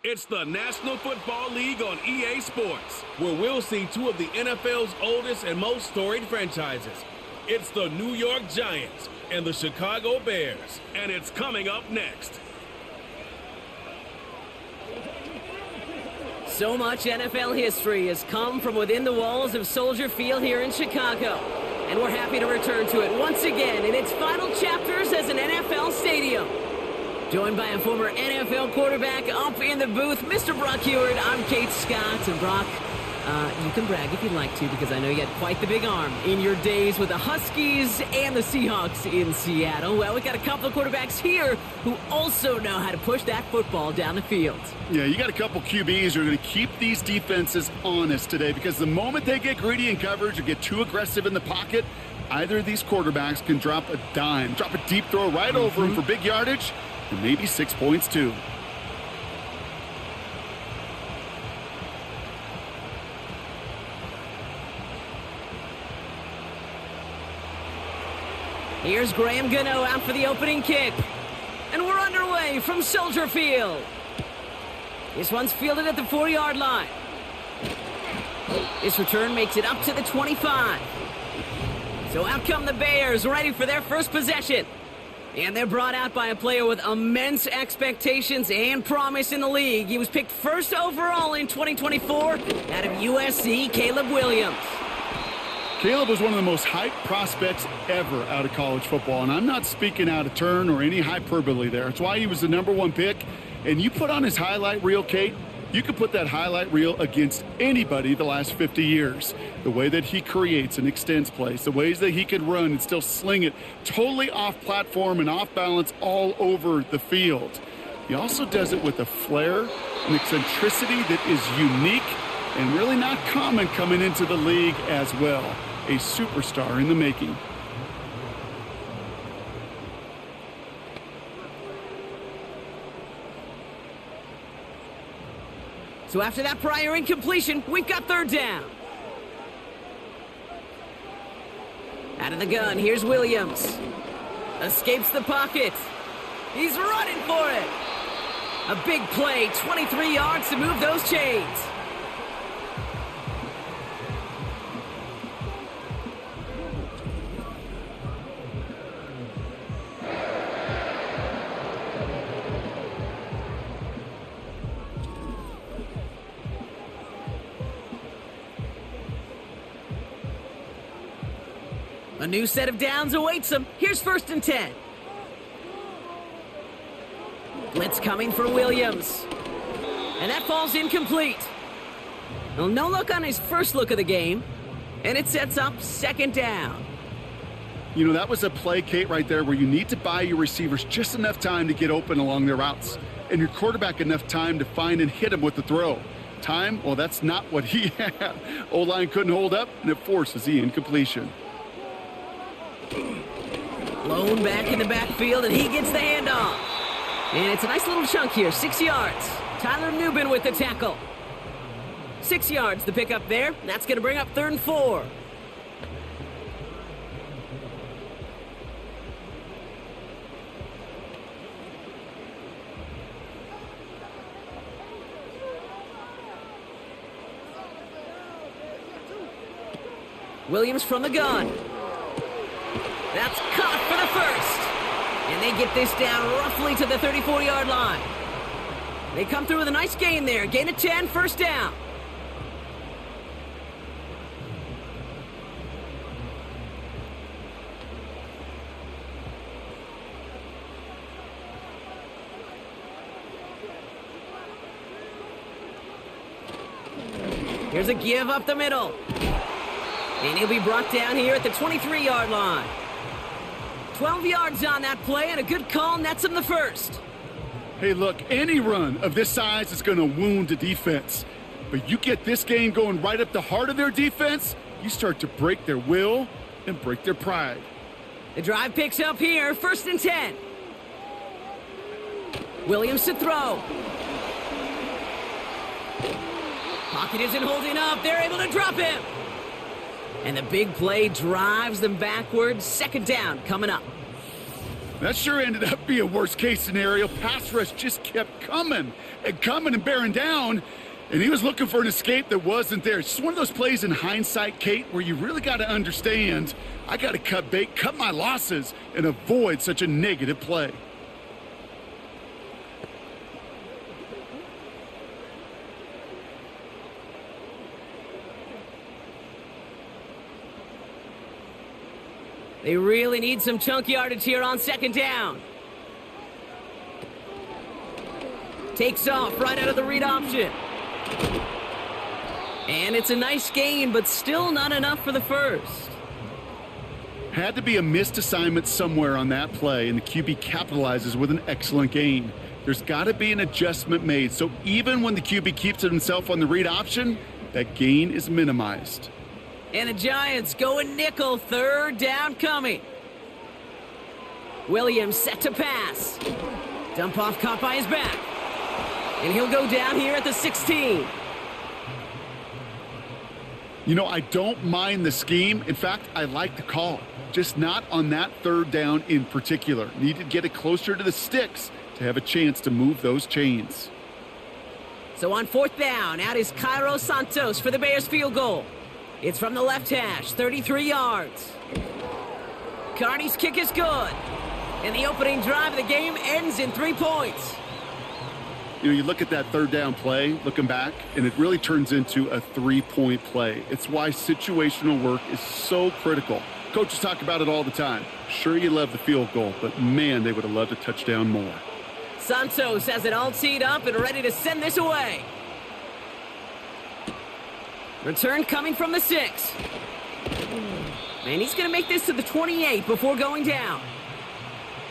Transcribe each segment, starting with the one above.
It's the National Football League on EA Sports, where we'll see two of the NFL's oldest and most storied franchises. It's the New York Giants and the Chicago Bears, and it's coming up next. So much NFL history has come from within the walls of Soldier Field here in Chicago, and we're happy to return to it once again in its final chapters as an NFL stadium. Joined by a former NFL quarterback up in the booth, Mr. Brock Heward. I'm Kate Scott, and Brock, you can brag if you'd like to, because I know you had quite the big arm in your days with the Huskies and the Seahawks in Seattle. Well, we've got a couple of quarterbacks here who also know how to push that football down the field. Yeah, you got a couple QBs who are going to keep these defenses honest today, because the moment they get greedy in coverage or get too aggressive in the pocket, either of these quarterbacks can drop a dime, drop a deep throw right over them for big yardage, and maybe 6 points too. Here's Graham Gano out for the opening kick. And we're underway from Soldier Field. This one's fielded at the 4-yard line. This return makes it up to the 25. So out come the Bears, ready for their first possession. And they're brought out by a player with immense expectations and promise in the league. He was picked first overall in 2024 out of USC, Caleb Williams. Caleb was one of the most hyped prospects ever out of college football, and I'm not speaking out of turn or any hyperbole there. It's why he was the #1 pick. And you put on his highlight reel, Kate, you could put that highlight reel against anybody the last 50 years. The way that he creates and extends plays, the ways that he could run and still sling it totally off platform and off balance all over the field. He also does it with a flair and eccentricity that is unique and really not common coming into the league as well. A superstar in the making. So after that prior incompletion, we've got third down. Out of the gun, here's Williams. Escapes the pocket. He's running for it. A big play, 23 yards to move those chains. A new set of downs awaits him. Here's 1st and 10. Blitz coming for Williams. And that falls incomplete. Well, no look on his first look of the game. And it sets up 2nd down. You know, that was a play, Kate, right there where you need to buy your receivers just enough time to get open along their routes. And your quarterback enough time to find and hit him with the throw. Time, well, that's not what he had. O-line couldn't hold up, and it forces the incompletion. Blown back in the backfield, and he gets the handoff. And it's a nice little chunk here, 6 yards. Tyler Nubin with the tackle. 6 yards, the pickup there. That's going to bring up 3rd and 4. Williams from the gun. That's caught for the first. And they get this down roughly to the 34-yard line. They come through with a nice gain there. Gain of 10, 1st down. Here's a give up the middle. And he'll be brought down here at the 23-yard line. 12 yards on that play, and a good call nets him the first. Hey, look, any run of this size is going to wound the defense. But you get this game going right up the heart of their defense, you start to break their will and break their pride. The drive picks up here, 1st and 10. Williams to throw. Pocket isn't holding up. They're able to drop him. And the big play drives them backwards. 2nd down coming up. That sure ended up being a worst-case scenario. Pass rush just kept coming and bearing down, and he was looking for an escape that wasn't there. It's just one of those plays in hindsight, Kate, where you really got to understand, I got to cut bait, cut my losses, and avoid such a negative play. They really need some chunk yardage here on second down. Takes off right out of the read option. And it's a nice gain, but still not enough for the first. Had to be a missed assignment somewhere on that play, and the QB capitalizes with an excellent gain. There's got to be an adjustment made, so even when the QB keeps it himself on the read option, that gain is minimized. And the Giants going nickel, third down coming. Williams set to pass. Dump off caught by his back. And he'll go down here at the 16. You know, I don't mind the scheme. In fact, I like the call. Just not on that third down in particular. Need to get it closer to the sticks to have a chance to move those chains. So on fourth down, out is Cairo Santos for the Bears field goal. It's from the left hash, 33 yards. Carney's kick is good. And the opening drive of the game ends in 3 points. You know, you look at that third down play, looking back, and it really turns into a 3-point play. It's why situational work is so critical. Coaches talk about it all the time. Sure, you love the field goal, but man, they would have loved a touchdown more. Santos has it all teed up and ready to send this away. Return coming from the 6. And he's going to make this to the 28 before going down.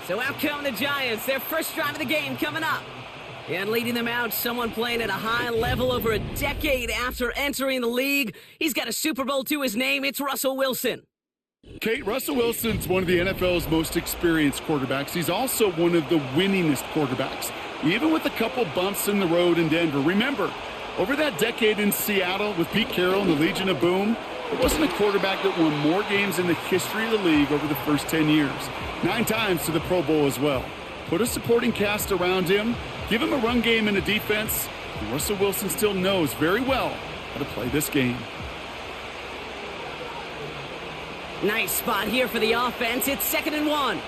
So out come the Giants, their first drive of the game coming up. And leading them out, someone playing at a high level over a decade after entering the league. He's got a Super Bowl to his name. It's Russell Wilson. Kate, Russell Wilson's one of the NFL's most experienced quarterbacks. He's also one of the winningest quarterbacks, even with a couple bumps in the road in Denver. Remember, over that decade in Seattle with Pete Carroll and the Legion of Boom, there wasn't a quarterback that won more games in the history of the league over the first 10 years. 9 times to the Pro Bowl as well. Put a supporting cast around him, give him a run game and a defense, and Russell Wilson still knows very well how to play this game. Nice spot here for the offense. It's 2nd and 1.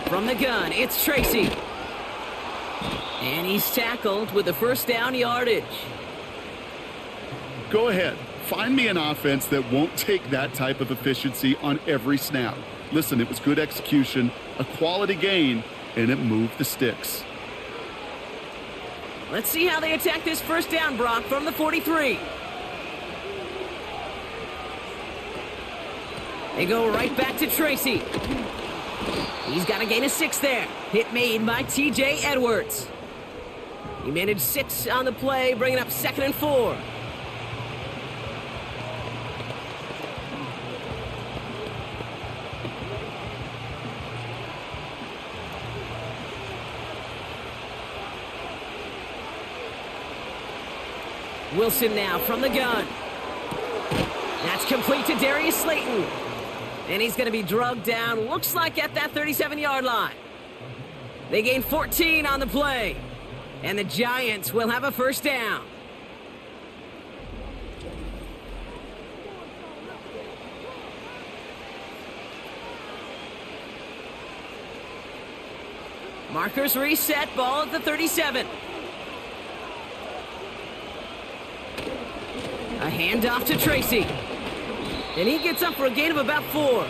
From the gun, it's Tracy. And he's tackled with the first down yardage. Go ahead. Find me an offense that won't take that type of efficiency on every snap. Listen, it was good execution, a quality gain, and it moved the sticks. Let's see how they attack this first down, Brock, from the 43. They go right back to Tracy. He's got a gain of 6 there. Hit made by TJ Edwards. He managed 6 on the play, bringing up 2nd and 4. Wilson now from the gun. That's complete to Darius Slayton. And he's going to be drugged down, looks like at that 37-yard line. They gain 14 on the play. And the Giants will have a first down. Markers reset, ball at the 37. A handoff to Tracy. And he gets up for a gain of about 4.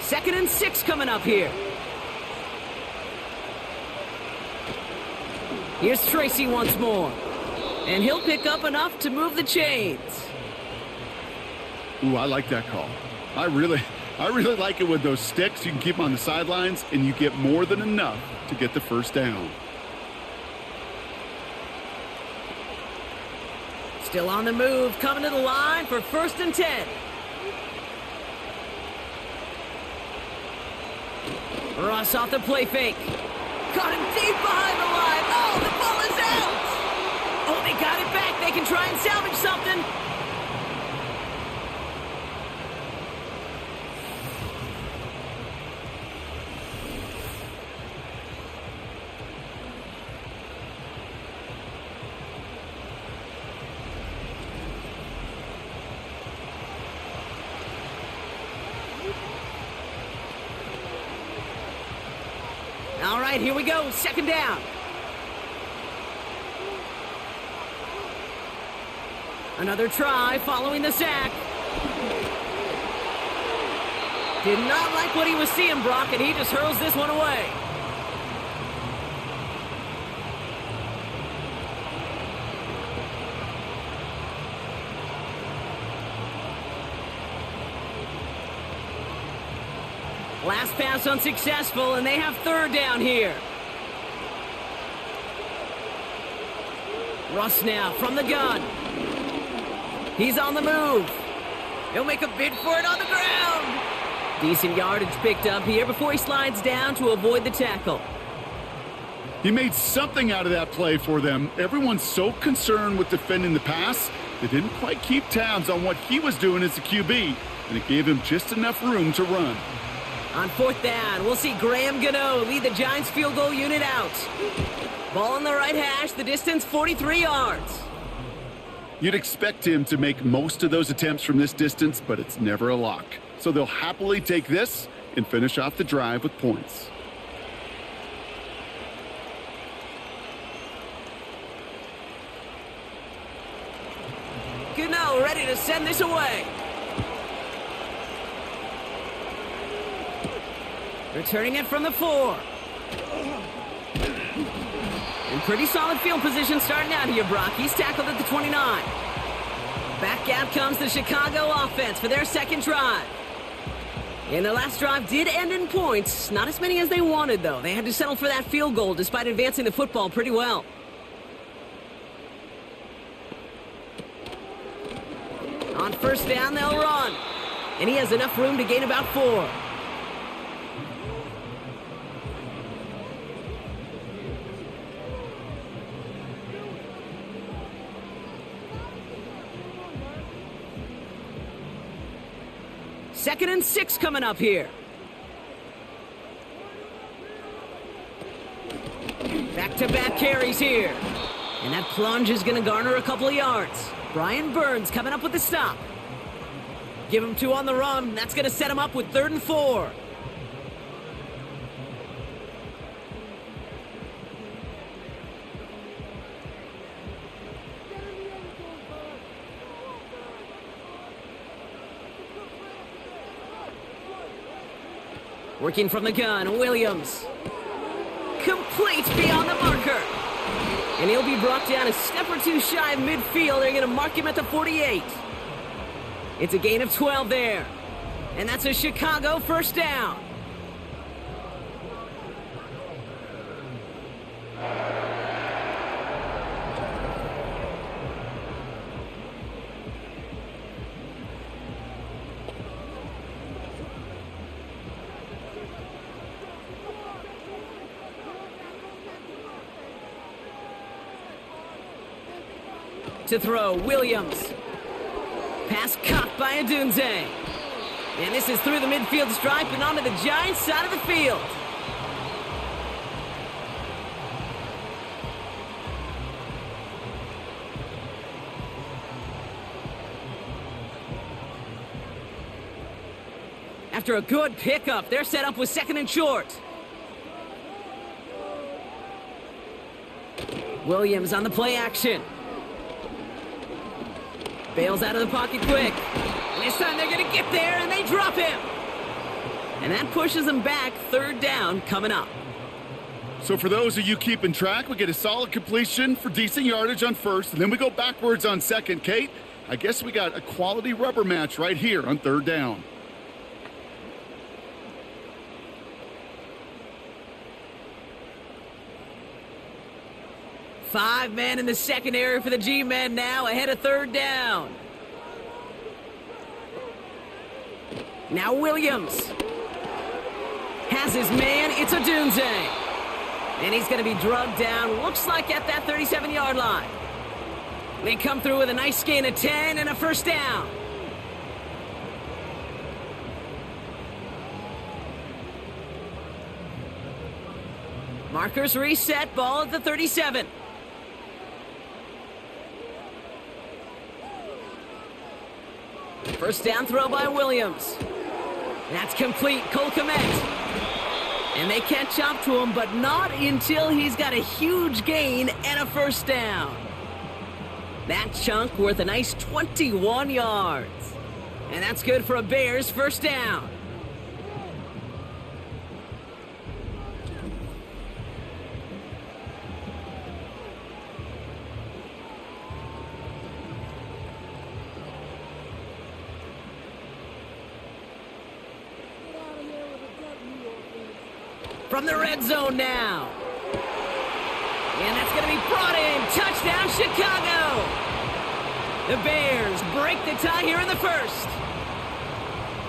Second and 6 coming up here. Here's Tracy once more. And he'll pick up enough to move the chains. Ooh, I like that call. I really like it with those sticks. You can keep them on the sidelines, and you get more than enough to get the first down. Still on the move, coming to the line for 1st and 10. Ross off the play fake. Caught him deep behind the line. Oh, the ball is out! Oh, they got it back. They can try and salvage something. All right, here we go. Second down. Another try following the sack. Did not like what he was seeing, Brock, and he just hurls this one away. Last pass unsuccessful, and they have third down here. Russ now from the gun. He's on the move. He'll make a bid for it on the ground. Decent yardage picked up here before he slides down to avoid the tackle. He made something out of that play for them. Everyone's so concerned with defending the pass, they didn't quite keep tabs on what he was doing as a QB, and it gave him just enough room to run. On fourth down, we'll see Graham Gano lead the Giants field goal unit out. Ball on the right hash, the distance 43 yards. You'd expect him to make most of those attempts from this distance, but it's never a lock. So they'll happily take this and finish off the drive with points. Gano ready to send this away. Returning it from the 4. In pretty solid field position starting out here, Brock. He's tackled at the 29. Back out comes the Chicago offense for their second drive. And their last drive did end in points. Not as many as they wanted, though. They had to settle for that field goal despite advancing the football pretty well. On first down, they'll run. And he has enough room to gain about 4. Second and 6 coming up here. Back-to-back carries here. And that plunge is going to garner a couple of yards. Brian Burns coming up with the stop. Give him 2 on the run. That's going to set him up with 3rd and 4. Working from the gun, Williams. Complete beyond the marker. And he'll be brought down a step or 2 shy of midfield. They're going to mark him at the 48. It's a gain of 12 there. And that's a Chicago first down. To throw, Williams. Pass caught by Adunze. And this is through the midfield stripe and onto the Giants side of the field. After a good pickup, they're set up with 2nd and short. Williams on the play action. Bails out of the pocket quick. And this time they're going to get there, and they drop him. And that pushes them back. 3rd down coming up. So for those of you keeping track, we get a solid completion for decent yardage on 1st, and then we go backwards on 2nd. Kate, I guess we got a quality rubber match right here on 3rd down. Five men in the secondary for the G-men now ahead of 3rd down. Now Williams. has his man. It's a Dunze. And he's going to be drugged down, looks like at that 37-yard line. They come through with a nice gain of 10 and a first down. Markers reset, ball at the 37. First down throw by Williams. That's complete. Cole Kmet. And they catch up to him, but not until he's got a huge gain and a first down. That chunk worth a nice 21 yards. And that's good for a Bears first down. From the red zone now. And that's going to be brought in. Touchdown, Chicago. The Bears break the tie here in the first.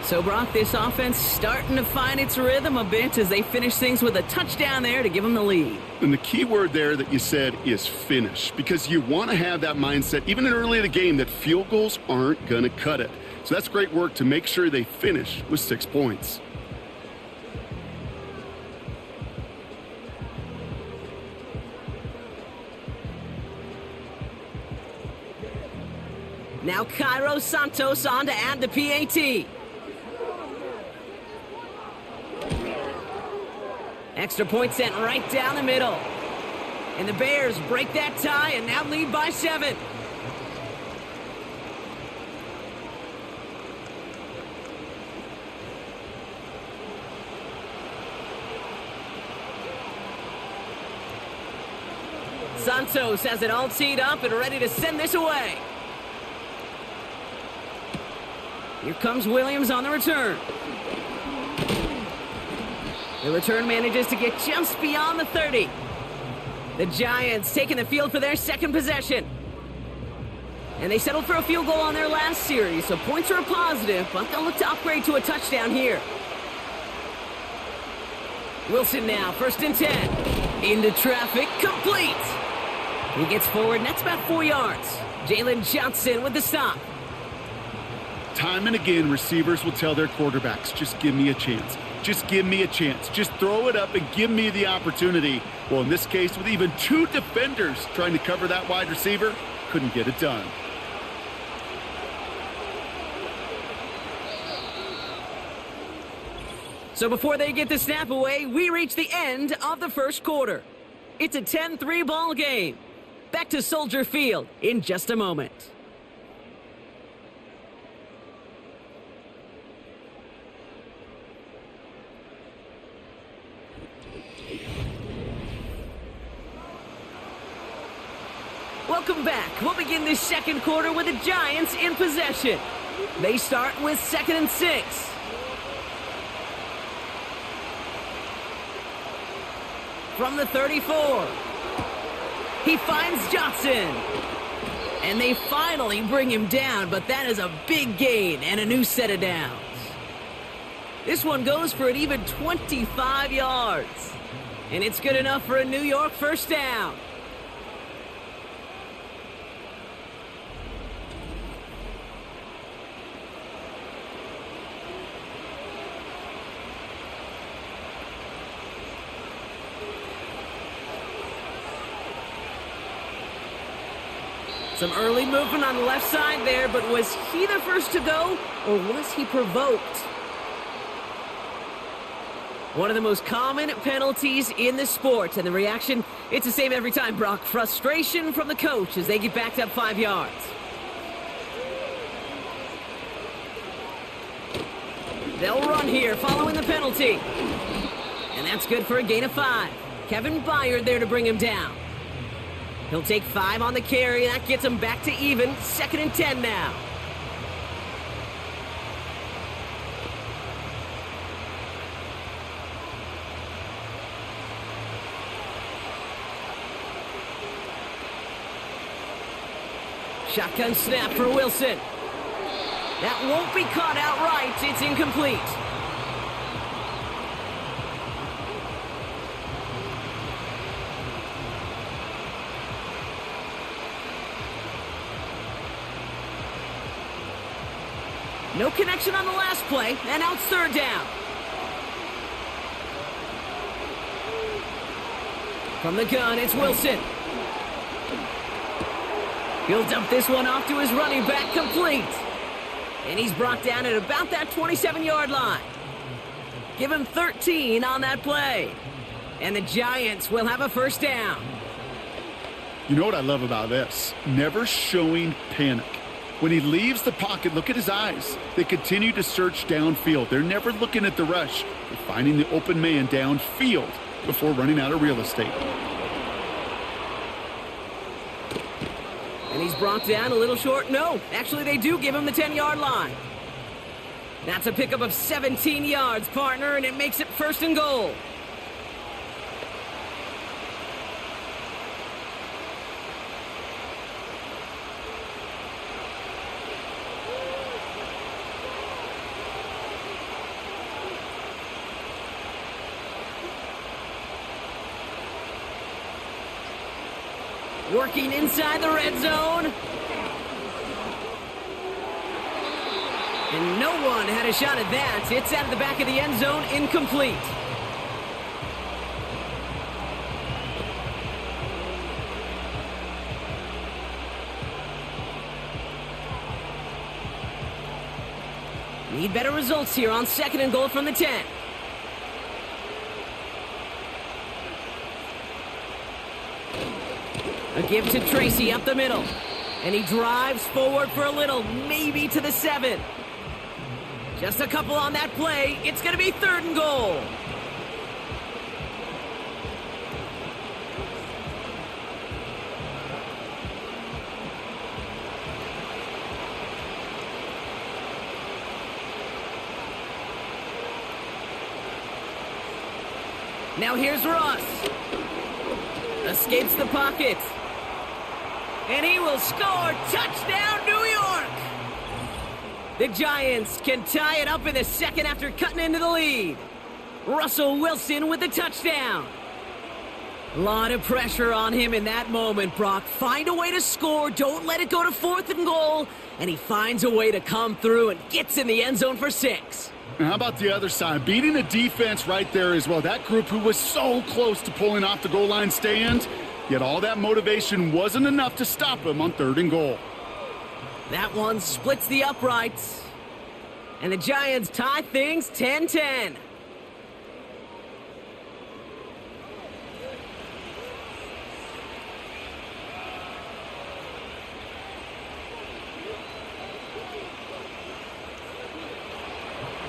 So, Brock, this offense starting to find its rhythm a bit as they finish things with a touchdown there to give them the lead. And the key word there that you said is finish, because you want to have that mindset, even in early in the game, that field goals aren't going to cut it. So that's great work to make sure they finish with 6 points. Now Cairo Santos on to add the PAT. Extra point sent right down the middle. And the Bears break that tie and now lead by 7. Santos has it all teed up and ready to send this away. Here comes Williams on the return. The return manages to get just beyond the 30. The Giants taking the field for their second possession. And they settled for a field goal on their last series, so points are a positive, but they'll look to upgrade to a touchdown here. Wilson now, 1st and 10. Into traffic, complete. He gets forward, and that's about 4 yards. Jalen Johnson with the stop. Time and again, receivers will tell their quarterbacks, just give me a chance. Just give me a chance. Just throw it up and give me the opportunity. Well, in this case, with even 2 defenders trying to cover that wide receiver, couldn't get it done. So before they get the snap away, we reach the end of the first quarter. It's a 10-3 ball game. Back to Soldier Field in just a moment. Welcome back. We'll begin this second quarter with the Giants in possession. They start with 2nd and 6. From the 34. He finds Johnson. And they finally bring him down, but that is a big gain and a new set of downs. This one goes for an even 25 yards. And it's good enough for a New York first down. Some early movement on the left side there, but was he the first to go, or was he provoked? One of the most common penalties in the sport, and the reaction, it's the same every time, Brock. Frustration from the coach as they get backed up 5 yards. They'll run here following the penalty. And that's good for a gain of 5. Kevin Byard there to bring him down. He'll take 5 on the carry. That gets him back to even. 2nd and 10 now. Shotgun snap for Wilson. That won't be caught outright. It's incomplete. No connection on the last play, and now it's third down. From the gun, it's Wilson. He'll dump this one off to his running back, complete. And he's brought down at about that 27-yard line. Give him 13 on that play. And the Giants will have a first down. You know what I love about this? Never showing panic. When he leaves the pocket, look at his eyes. They continue to search downfield. They're never looking at the rush. They're finding the open man downfield before running out of real estate. And he's brought down a little short. No, actually they do give him the 10-yard line. That's a pickup of 17 yards, partner, and it makes it first and goal. Working inside the red zone. And no one had a shot at that. It's out of the back of the end zone, incomplete. Need better results here on second and goal from the 10. A give to Tracy up the middle. And he drives forward for a little, maybe to the 7. Just a couple on that play. It's going to be third and goal. Now here's Russ. Escapes the pocket. And he will score. Touchdown, New York! The Giants can tie it up in the second after cutting into the lead. Russell Wilson with the touchdown. A lot of pressure on him in that moment, Brock. Find a way to score. Don't let it go to fourth and goal. And he finds a way to come through and gets in the end zone for 6. And how about the other side? Beating the defense right there as well. That group who was so close to pulling off the goal line stand, yet all that motivation wasn't enough to stop him on third and goal. That one splits the uprights. And the Giants tie things 10-10.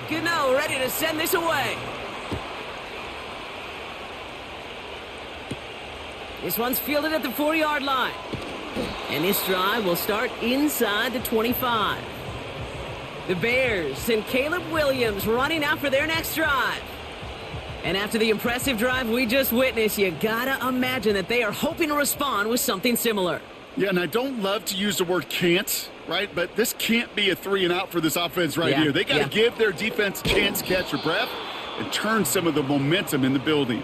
Gano ready to send this away. This one's fielded at the 4-yard line. And this drive will start inside the 25. The Bears and Caleb Williams running out for their next drive. And after the impressive drive we just witnessed, you gotta imagine that they are hoping to respond with something similar. Yeah, and I don't love to use the word can't, right? But this can't be a 3-and-out for this offense right here. They got to give their defense a chance to catch their breath and turn some of the momentum in the building.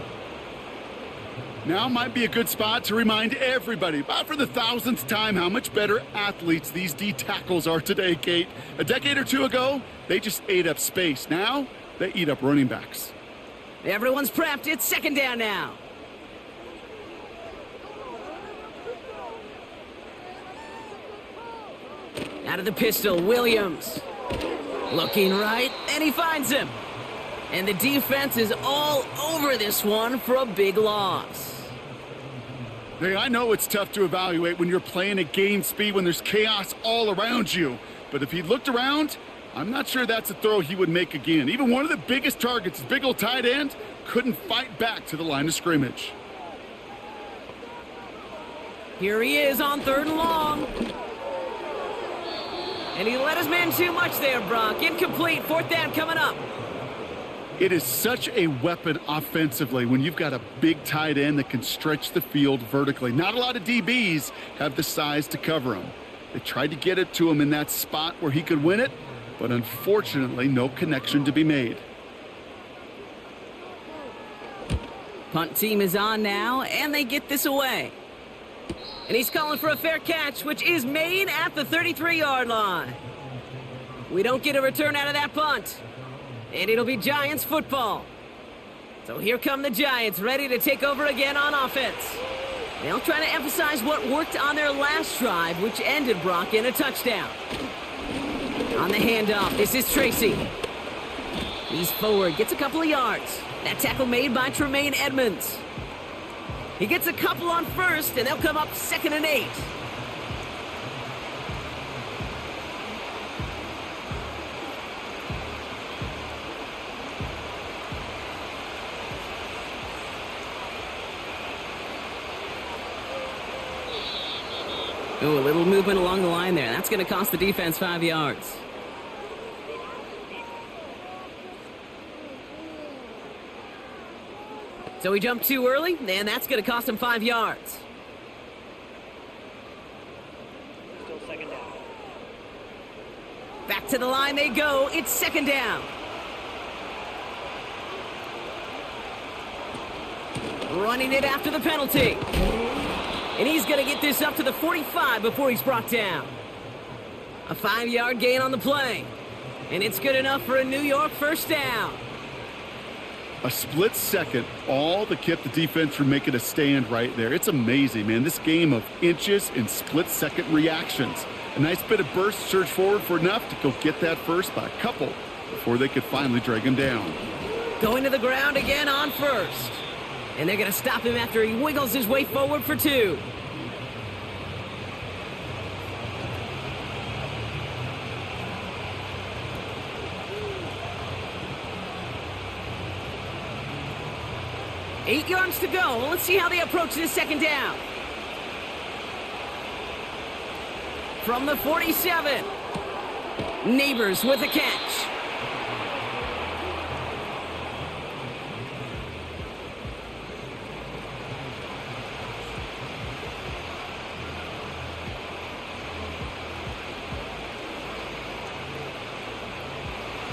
Now might be a good spot to remind everybody, about for the 1,000th time, how much better athletes these D tackles are today, Kate. A decade or two ago, they just ate up space. Now, they eat up running backs. Everyone's prepped. It's second down now. Out of the pistol, Williams. Looking right, and he finds him. And the defense is all over this one for a big loss. Hey, I know it's tough to evaluate when you're playing at game speed when there's chaos all around you. But if he looked around, I'm not sure that's a throw he would make again. Even one of the biggest targets, his big old tight end, couldn't fight back to the line of scrimmage. Here he is on third and long. And he let his man too much there, Brock. Incomplete. Fourth down coming up. It is such a weapon offensively when you've got a big tight end that can stretch the field vertically. Not a lot of DBs have the size to cover him. They tried to get it to him in that spot where he could win it, but unfortunately, no connection to be made. Punt team is on now, and they get this away. And he's calling for a fair catch, which is made at the 33-yard line. We don't get a return out of that punt. And it'll be Giants football. So here come the Giants, ready to take over again on offense. They'll try to emphasize what worked on their last drive, which ended, Brock, in a touchdown. On the handoff, this is Tracy. He's forward, gets a couple of yards. That tackle made by Tremaine Edmonds. He gets a couple on first, and they'll come up 2nd and 8. Ooh, a little movement along the line there. That's going to cost the defense 5 yards. So he jumped too early, and that's going to cost him 5 yards. Still 2nd down. Back to the line they go. It's 2nd down. Running it after the penalty. And he's going to get this up to the 45 before he's brought down. A 5-yard gain on the play. And it's good enough for a New York first down. A split second, all that kept the defense from making a stand right there. It's amazing, man. This game of inches and split-second reactions. A nice bit of burst, surge forward for enough to go get that first by a couple before they could finally drag him down. Going to the ground again on first. And they're going to stop him after he wiggles his way forward for 2. Eight yards to go. Let's see how they approach this 2nd down. From the 47. Neighbors with a catch.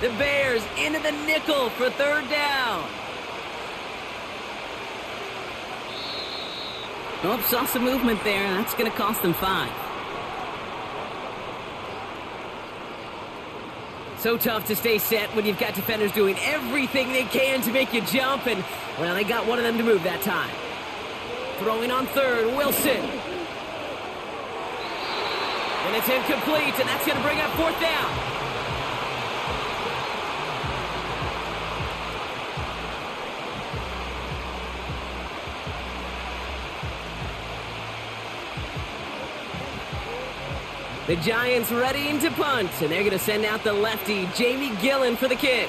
The Bears into the nickel for 3rd down. Oh, saw some movement there. That's going to cost them 5. So tough to stay set when you've got defenders doing everything they can to make you jump. And, well, they got one of them to move that time. Throwing on 3rd, Wilson. And it's incomplete, and that's going to bring up 4th down. The Giants readying to punt, and they're going to send out the lefty, Jamie Gillen, for the kick.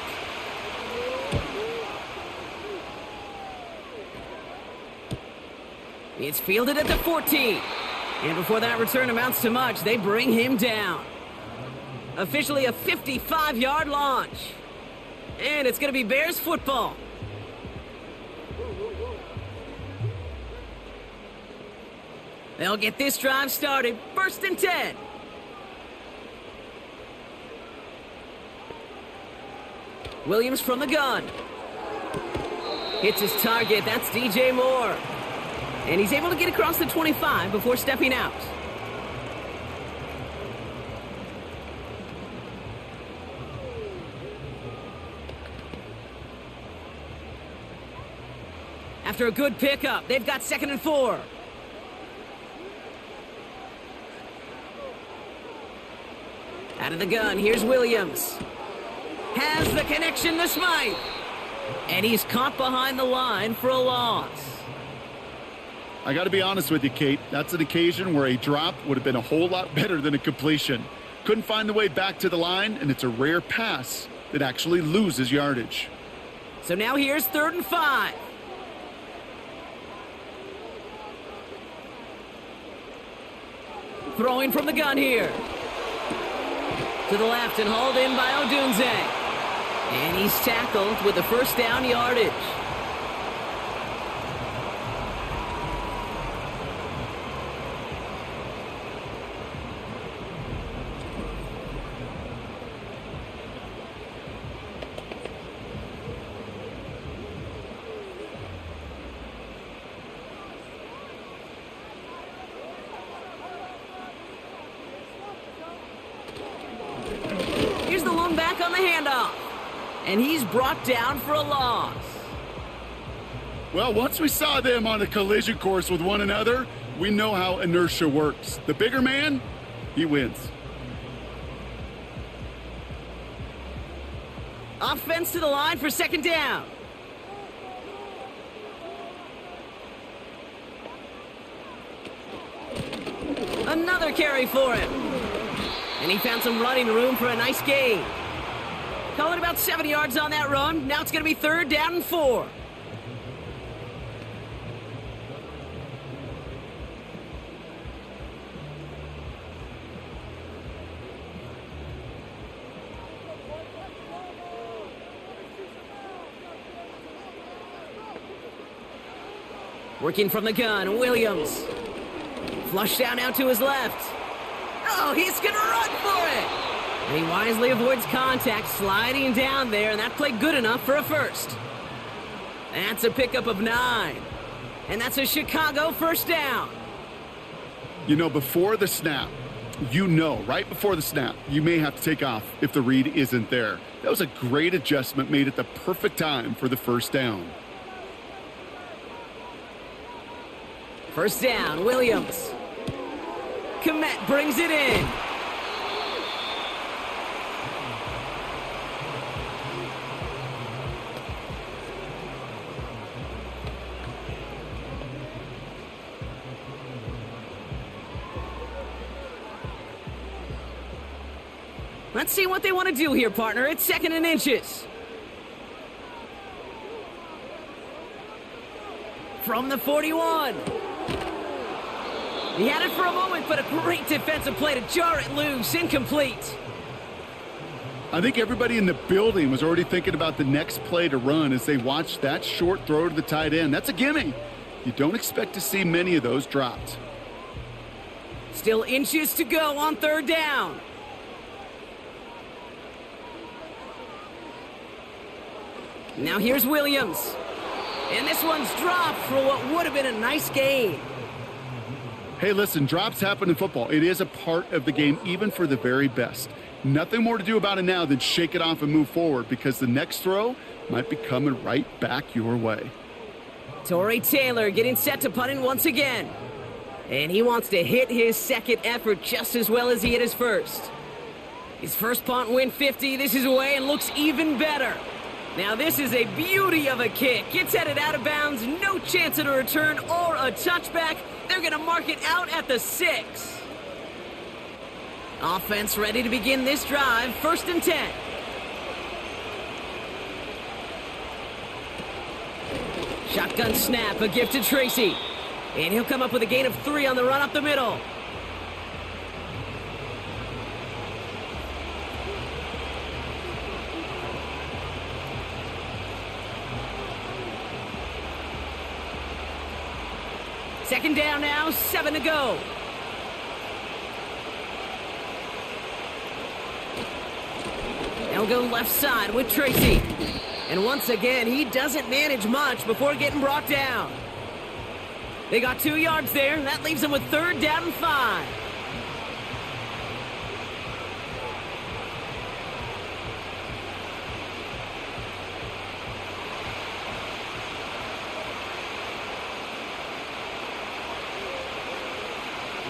It's fielded at the 14. And before that return amounts to much, they bring him down. Officially a 55-yard launch. And it's going to be Bears football. They'll get this drive started. 1st and 10. Williams from the gun. Hits his target. That's DJ Moore. And he's able to get across the 25 before stepping out. After a good pickup, they've got 2nd and 4. Out of the gun, here's Williams. Has the connection to Smythe. And he's caught behind the line for a loss. I got to be honest with you, Kate. That's an occasion where a drop would have been a whole lot better than a completion. Couldn't find the way back to the line, and it's a rare pass that actually loses yardage. So now here's 3rd and 5. Throwing from the gun here. To the left and hauled in by Odunze. And he's tackled with the 1st down yardage. the handoff. And he's brought down for a loss. Well, once we saw them on a collision course with one another, we know how inertia works. The bigger man, he wins. Offense to the line for second down. Another carry for him. And he found some running room for a nice gain. Call it about 70 yards on that run. Now it's going to be third down and 4. Working from the gun, Williams. Flush down now to his left. Oh, he's going to run for it. And he wisely avoids contact, sliding down there, and that played good enough for a first. That's a pickup of 9. And that's a Chicago first down. You know, before the snap, right before the snap, you may have to take off if the read isn't there. That was a great adjustment made at the perfect time for the first down. First down, Williams. Komet brings it in. Let's see what they want to do here, partner. It's 2nd and inches. From the 41. He had it for a moment, but a great defensive play to jar it loose. Incomplete. I think everybody in the building was already thinking about the next play to run as they watched that short throw to the tight end. That's a gimme. You don't expect to see many of those dropped. Still inches to go on third down. Now here's Williams. And this one's dropped for what would have been a nice gain. Hey, listen, drops happen in football. It is a part of the game, even for the very best. Nothing more to do about it now than shake it off and move forward, because the next throw might be coming right back your way. Torrey Taylor getting set to punt in once again. And he wants to hit his second effort just as well as he hit his first. His first punt went 50. This is away and looks even better. Now this is a beauty of a kick. It's headed out of bounds. No chance at a return or a touchback. They're going to mark it out at the 6. Offense ready to begin this drive. 1st and 10. Shotgun snap, a gift to Tracy. And he'll come up with a gain of 3 on the run up the middle. Second down now, 7 to go. They'll go left side with Tracy. And once again, he doesn't manage much before getting brought down. They got 2 yards there. That leaves them with 3rd down and 5.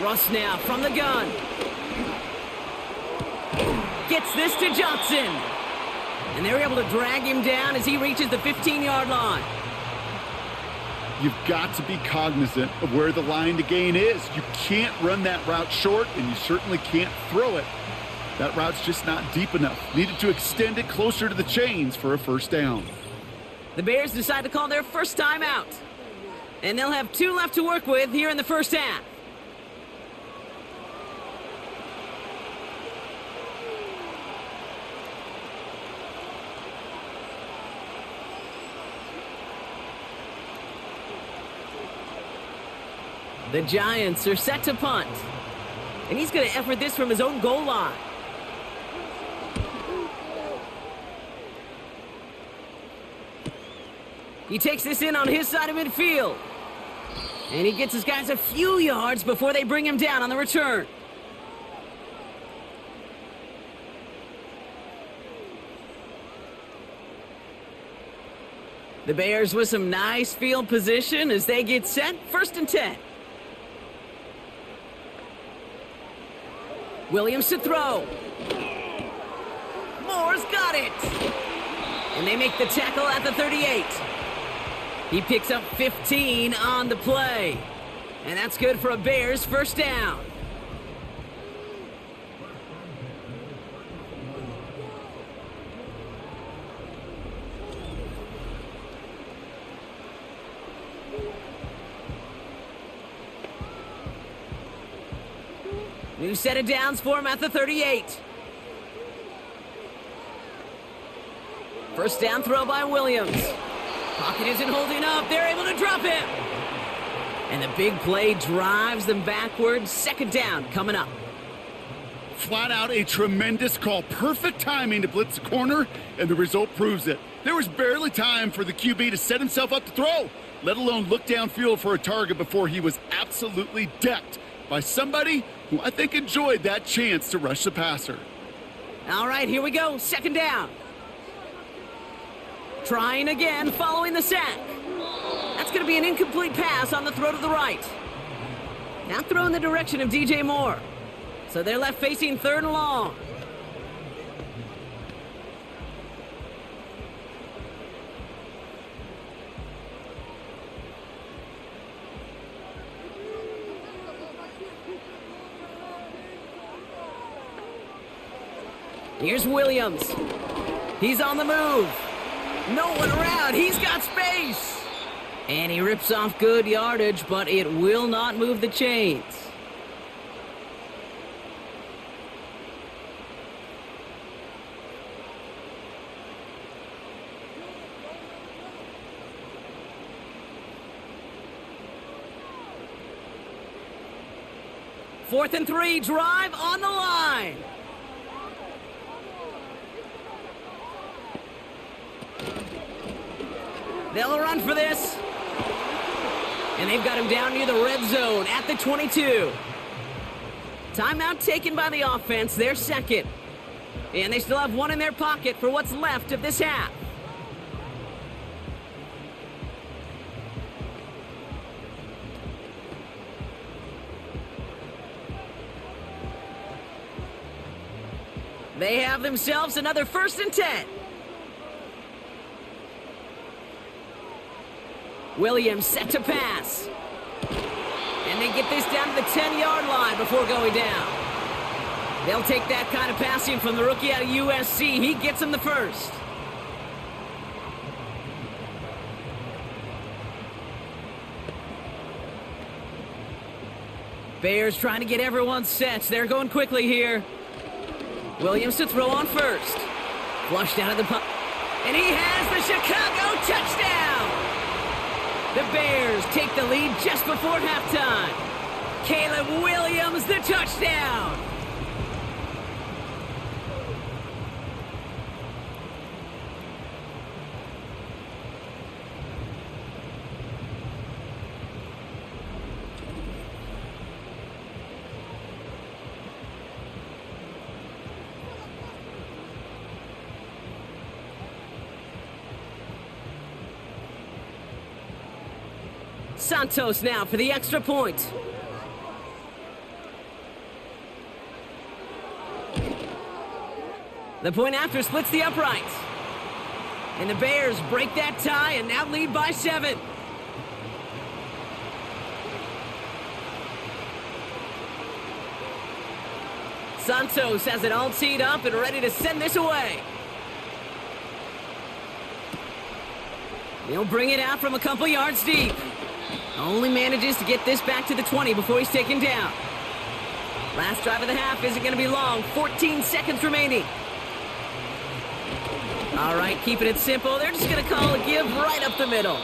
Russ now from the gun. Gets this to Johnson. And they're able to drag him down as he reaches the 15-yard line. You've got to be cognizant of where the line to gain is. You can't run that route short, and you certainly can't throw it. That route's just not deep enough. Needed to extend it closer to the chains for a first down. The Bears decide to call their first time out. And they'll have 2 left to work with here in the first half. The Giants are set to punt. And he's going to effort this from his own goal line. He takes this in on his side of midfield. And he gets his guys a few yards before they bring him down on the return. The Bears with some nice field position as they get set. 1st and 10. Williams to throw. Moore's got it. And they make the tackle at the 38. He picks up 15 on the play. And that's good for a Bears 1st down. New set of downs for him at the 38. 1st down throw by Williams. Pocket isn't holding up. They're able to drop him. And the big play drives them backwards. 2nd down coming up. Flat out a tremendous call. Perfect timing to blitz the corner, and the result proves it. There was barely time for the QB to set himself up to throw, let alone look downfield for a target before he was absolutely decked by somebody who I think enjoyed that chance to rush the passer. All right, here we go. 2nd down. Trying again following the sack. That's going to be an incomplete pass on the throw to the right. Now throw in the direction of DJ Moore. So they're left facing 3rd and long. Here's Williams. He's on the move. No one around. He's got space. And he rips off good yardage, but it will not move the chains. Fourth and 3, drive on the line. They'll run for this. And they've got him down near the red zone at the 22. Timeout taken by the offense, their 2nd. And they still have one in their pocket for what's left of this half. They have themselves another 1st and 10. Williams set to pass. And they get this down to the 10-yard line before going down. They'll take that kind of passing from the rookie out of USC. He gets them the 1st. Bears trying to get everyone set. They're going quickly here. Williams to throw on 1st. Flushed out of the punt. And he has the Chicago touchdown! The Bears take the lead just before halftime. Caleb Williams, the touchdown! Santos now for the extra point. The point after splits the uprights. And the Bears break that tie and now lead by 7. Santos has it all teed up and ready to send this away. He'll bring it out from a couple yards deep. Only manages to get this back to the 20 before he's taken down. Last drive of the half isn't going to be long. 14 seconds remaining. All right, keeping it simple. They're just going to call a give right up the middle.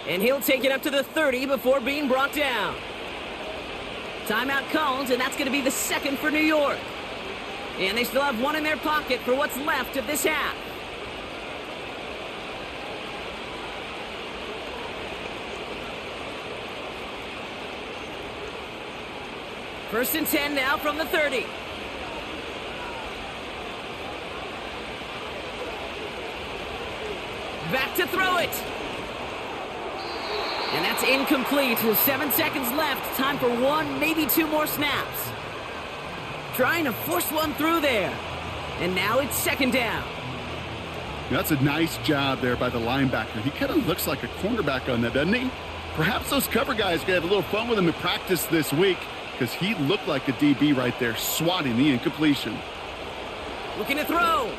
And he'll take it up to the 30 before being brought down. Timeout called, and that's going to be the 2nd for New York. And they still have one in their pocket for what's left of this half. First and 10 now from the 30. Back to throw it. And that's incomplete. 7 seconds left. Time for one, maybe two more snaps. Trying to force one through there. And now it's second down. That's a nice job there by the linebacker. He kind of looks like a cornerback on that, doesn't he? Perhaps those cover guys are going to have a little fun with him in practice this week because he looked like a DB right there, swatting the incompletion. Looking to throw.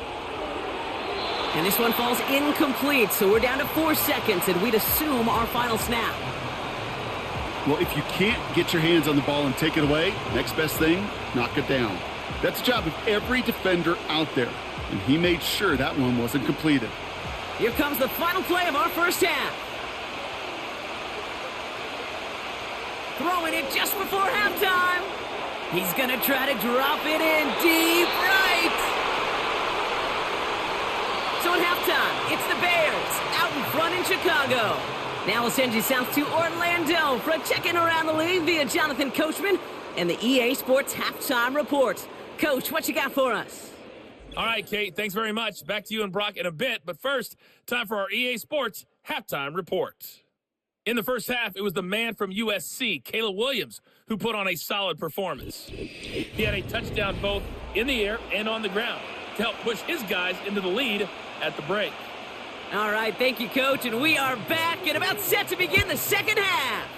And this one falls incomplete, so we're down to 4 seconds, and we'd assume our final snap. Well, if you can't get your hands on the ball and take it away, next best thing, knock it down. That's the job of every defender out there, and he made sure that one wasn't completed. Here comes the final play of our first half. Throwing it just before halftime. He's going to try to drop it in deep right. So at halftime, it's the Bears out in front in Chicago. Now we'll send you south to Orlando for a check-in around the league via Jonathan Coachman and the EA Sports Halftime Report. Coach, what you got for us? All right, Kate, thanks very much. Back to you and Brock in a bit. But first, time for our EA Sports Halftime Report. In the first half, it was the man from USC, Caleb Williams, who put on a solid performance. He had a touchdown both in the air and on the ground to help push his guys into the lead at the break. All right, thank you, Coach, and we are back and about set to begin the second half.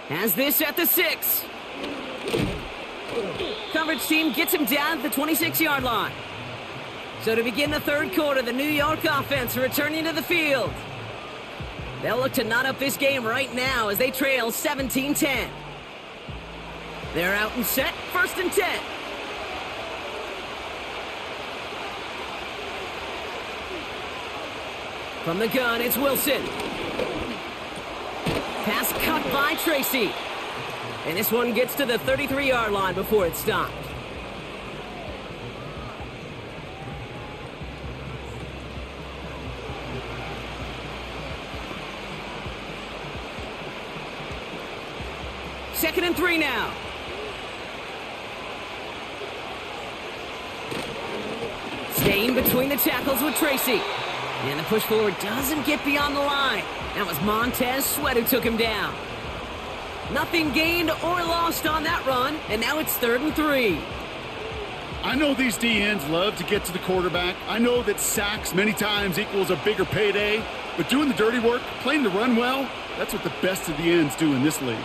Has this at the 6. Coverage team gets him down at the 26-yard line. So to begin the third quarter, the New York offense returning to the field. They'll look to knot up this game right now as they trail 17-10. They're out and set, 1st and 10. From the gun, it's Wilson. Pass cut by Tracy. And this one gets to the 33-yard line before it's stopped. Second and 3 now. Staying between the tackles with Tracy. And the push forward doesn't get beyond the line. That was Montez Sweat who took him down. Nothing gained or lost on that run, and now it's 3rd and 3. I know these DNs love to get to the quarterback. I know that sacks many times equals a bigger payday, but doing the dirty work, playing the run well, that's what the best of the ends do in this league.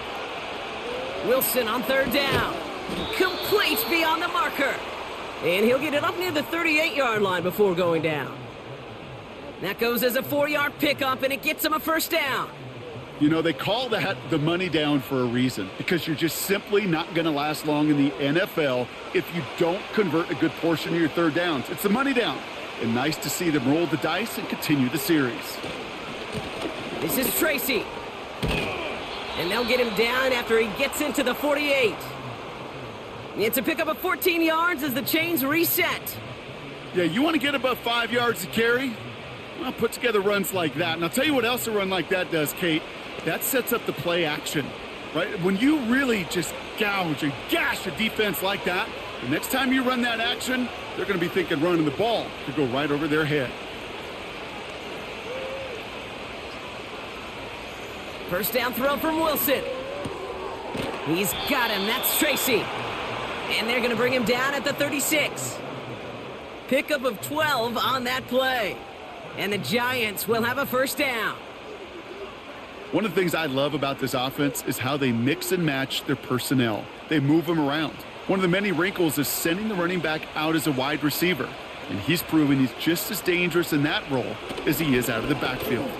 Wilson on 3rd down. Complete beyond the marker. And he'll get it up near the 38-yard line before going down. That goes as a 4-yard pickup, and it gets him a 1st down. You know, they call that the money down for a reason, because you're just simply not going to last long in the NFL if you don't convert a good portion of your 3rd downs. It's the money down. And nice to see them roll the dice and continue the series. This is Tracy. And they'll get him down after he gets into the 48. It's a pickup of 14 yards as the chains reset. Yeah, you want to get above 5 yards to carry? Well, put together runs like that. And I'll tell you what else a run like that does, Kate. That sets up the play action, right? When you really just gouge and gash a defense like that, the next time you run that action, they're going to be thinking running the ball to go right over their head. 1st down throw from Wilson. He's got him. That's Tracy. And they're going to bring him down at the 36. Pickup of 12 on that play. And the Giants will have a 1st down. One of the things I love about this offense is how they mix and match their personnel. They move them around. One of the many wrinkles is sending the running back out as a wide receiver. And he's proven he's just as dangerous in that role as he is out of the backfield.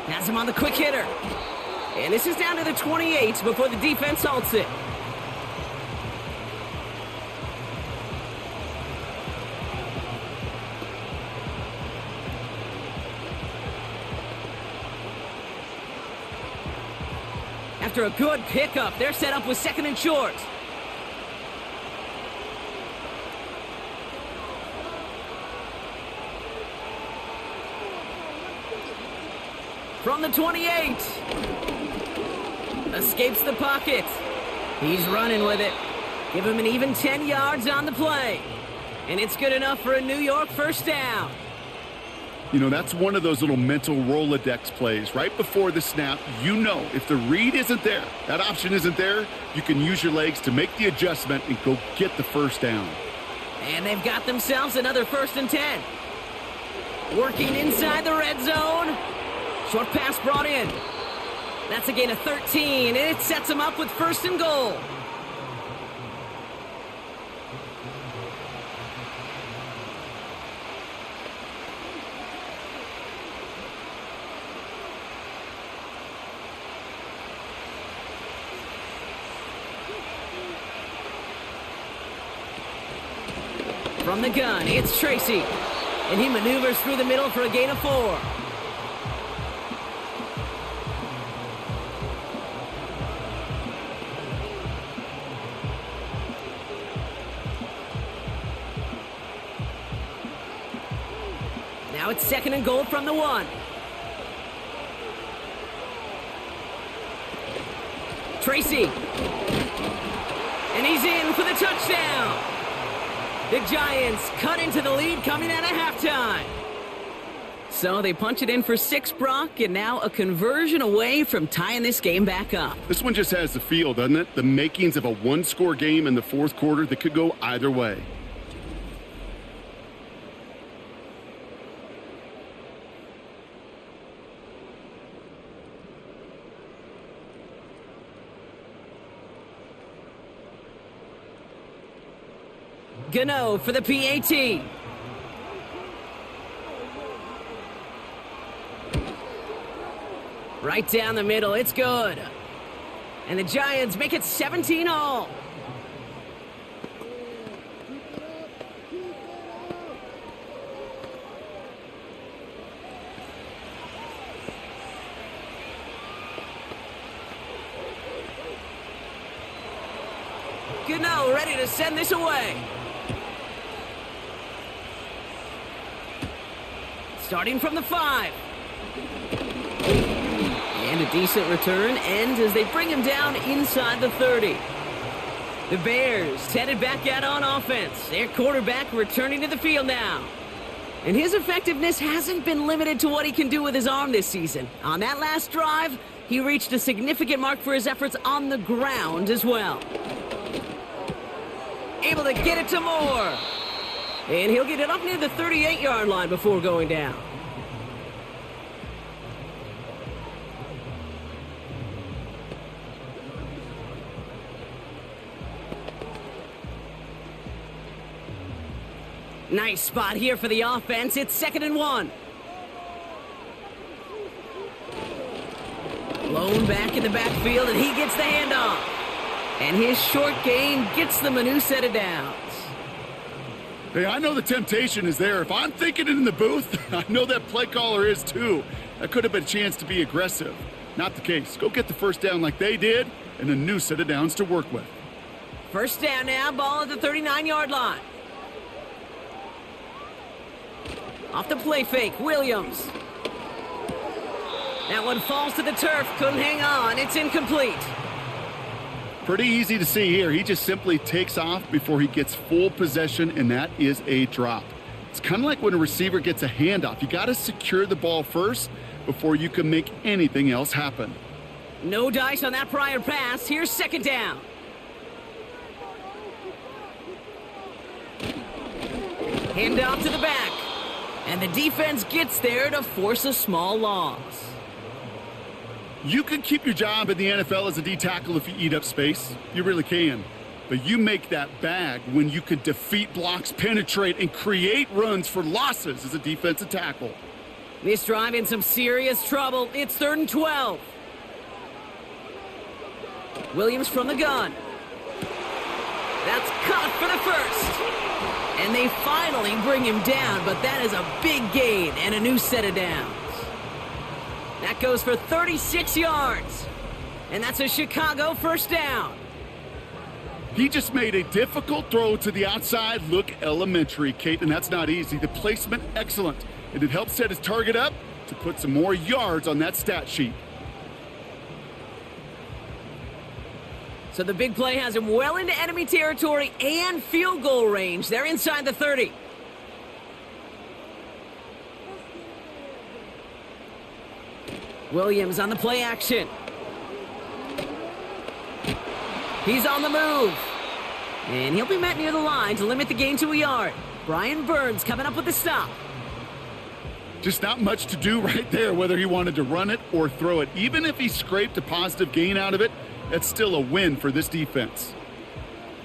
Has him on the quick hitter. And this is down to the 28 before the defense halts it. After a good pickup, they're set up with 2nd and short. From the 28. Escapes the pocket. He's running with it. Give him an even 10 yards on the play. And it's good enough for a New York 1st down. You know, that's one of those little mental Rolodex plays. Right before the snap, you know if the read isn't there, that option isn't there, you can use your legs to make the adjustment and go get the first down. And they've got themselves another 1st and 10. Working inside the red zone. Short pass brought in. That's a gain of 13, and it sets them up with 1st and goal. From the gun, it's Tracy. And he maneuvers through the middle for a gain of 4. Now it's 2nd and goal from the 1. Tracy. And he's in for the touchdown. The Giants cut into the lead coming out of halftime. So they punch it in for 6, Brock, and now a conversion away from tying this game back up. This one just has the feel, doesn't it? The makings of a one-score game in the 4th quarter that could go either way. Gano for the PAT. Right down the middle, it's good. And the Giants make it 17-all. Gano ready to send this away. Starting from the 5. And a decent return ends as they bring him down inside the 30. The Bears headed back out on offense. Their quarterback returning to the field now. And his effectiveness hasn't been limited to what he can do with his arm this season. On that last drive, he reached a significant mark for his efforts on the ground as well. Able to get it to Moore. And he'll get it up near the 38-yard line before going down. Nice spot here for the offense. It's 2nd and 1. Blown back in the backfield, and he gets the handoff. And his short gain gets them a new set of downs. Hey, I know the temptation is there. If I'm thinking it in the booth, I know that play caller is too. That could have been a chance to be aggressive. Not the case. Go get the first down like they did, and a new set of downs to work with. First down now, ball at the 39-yard line. Off the play fake, Williams. That one falls to the turf, couldn't hang on, it's incomplete. Pretty easy to see here. He just simply takes off before he gets full possession, and that is a drop. It's kind of like when a receiver gets a handoff. You got to secure the ball first before you can make anything else happen. No dice on that prior pass. Here's 2nd down. Hand off to the back. And the defense gets there to force a small loss. You can keep your job in the NFL as a D tackle if you eat up space. You really can. But you make that bag when you can defeat blocks, penetrate, and create runs for losses as a defensive tackle. This drive in some serious trouble. It's 3rd and 12. Williams from the gun. That's caught for the first. And they finally bring him down, but that is a big gain and a new set of downs. That goes for 36 yards. And that's a Chicago first down. He just made a difficult throw to the outside look elementary, Kate, and that's not easy. The placement, excellent. And it helped set his target up to put some more yards on that stat sheet. So the big play has him well into enemy territory and field goal range. They're inside the 30. Williams on the play action. He's on the move. And he'll be met near the line to limit the gain to a yard. Brian Burns coming up with the stop. Just not much to do right there, whether he wanted to run it or throw it. Even if he scraped a positive gain out of it, that's still a win for this defense.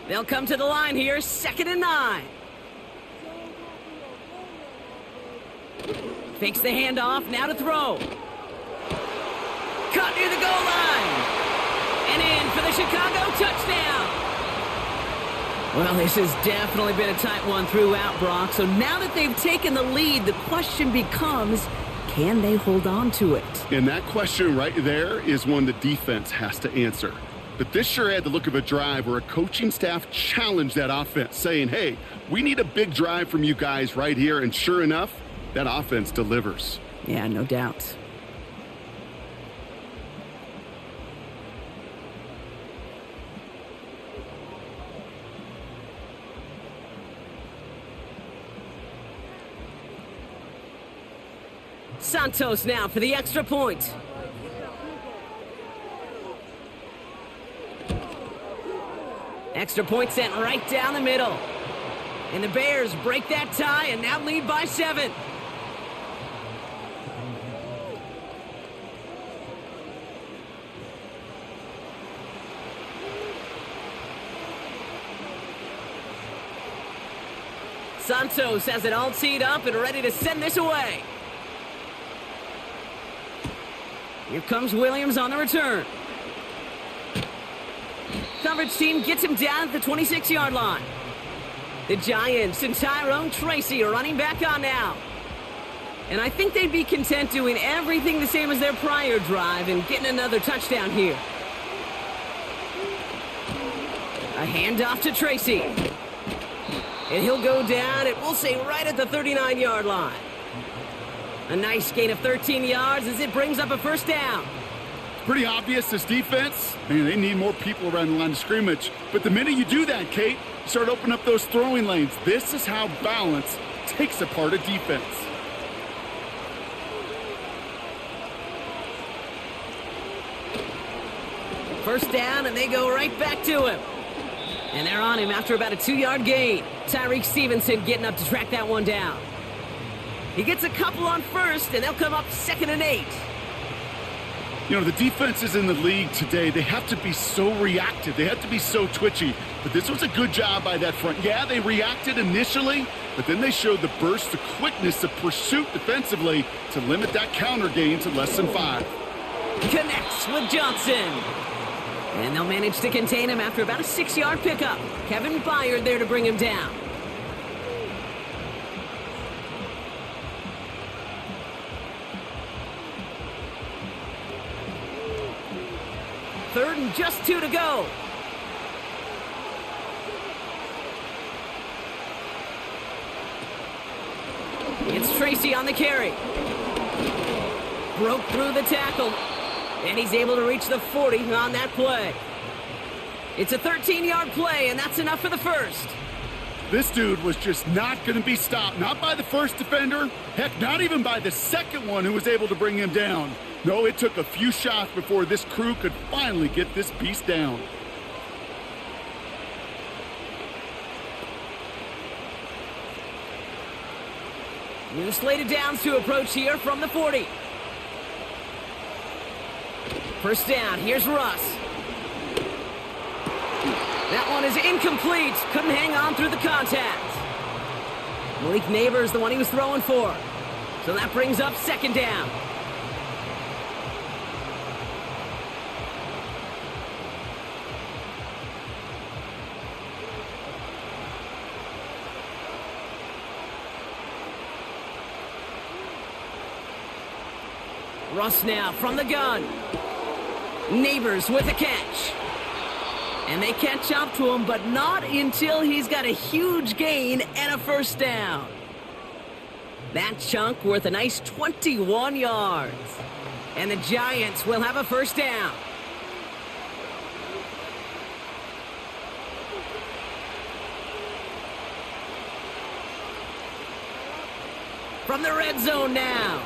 They'll come to the line here, 2nd and 9. Fakes the handoff, now to throw. Caught near the goal line. And in for the Chicago touchdown. Well, this has definitely been a tight one throughout, Brock. So now that they've taken the lead, the question becomes, can they hold on to it? And that question right there is one the defense has to answer. But this sure had the look of a drive where a coaching staff challenged that offense, saying, hey, we need a big drive from you guys right here. And sure enough, that offense delivers. Yeah, no doubt. Santos now for the extra point. Extra point sent right down the middle. And the Bears break that tie and now lead by 7. Santos has it all teed up and ready to send this away. Here comes Williams on the return. Coverage team gets him down at the 26-yard line. The Giants and Tyrone Tracy are running back on now. And I think they'd be content doing everything the same as their prior drive and getting another touchdown here. A handoff to Tracy. And he'll go down, it will say right at the 39-yard line. A nice gain of 13 yards as it brings up a first down. Pretty obvious, this defense, man, they need more people around the line of scrimmage. But the minute you do that, Kate, you start opening up those throwing lanes. This is how balance takes apart a defense. First down, and they go right back to him. And they're on him after about a 2-yard gain. Tyreek Stevenson getting up to track that one down. He gets a couple on first, and they'll come up 2nd and 8. You know, the defenses in the league today, they have to be so reactive. They have to be so twitchy. But this was a good job by that front. Yeah, they reacted initially, but then they showed the burst, the quickness, the pursuit defensively to limit that counter gain to less than 5. Connects with Johnson. And they'll manage to contain him after about a 6-yard pickup. Kevin Byard there to bring him down. Third and just 2 to go. It's Tracy on the carry. Broke through the tackle. And he's able to reach the 40 on that play. It's a 13-yard play, and that's enough for the first. This dude was just not going to be stopped. Not by the first defender. Heck, not even by the second one who was able to bring him down. No, it took a few shots before this crew could finally get this beast down. New slated downs to approach here from the 40. First down, here's Russ. That one is incomplete. Couldn't hang on through the contact. Malik Neighbors, the one he was throwing for. So that brings up 2nd down. Russ now from the gun. Neighbors with a catch. And they catch up to him, but not until he's got a huge gain and a first down. That chunk worth a nice 21 yards. And the Giants will have a first down. From the red zone now.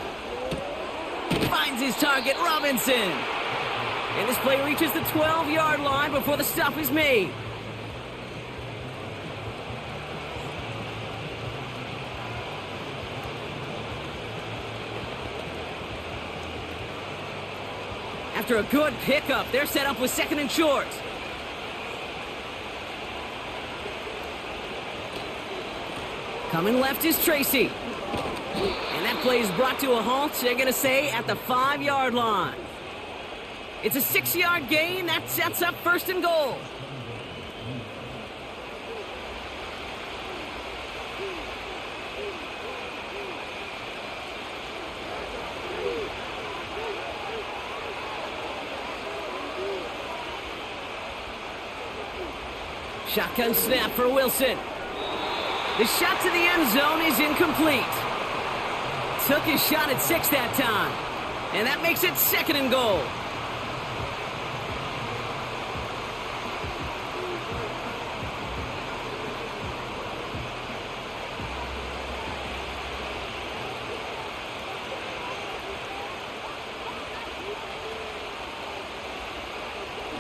Finds finds his target, Robinson. And this play reaches the 12-yard line before the stop is made. After a good pickup, they're set up with 2nd and short. Coming left is Tracy. And that play is brought to a halt, they're going to say, at the 5-yard line. It's a 6-yard gain. That sets up 1st and goal. Shotgun snap for Wilson. The shot to the end zone is incomplete. Took his shot at 6 that time. And that makes it 2nd and goal.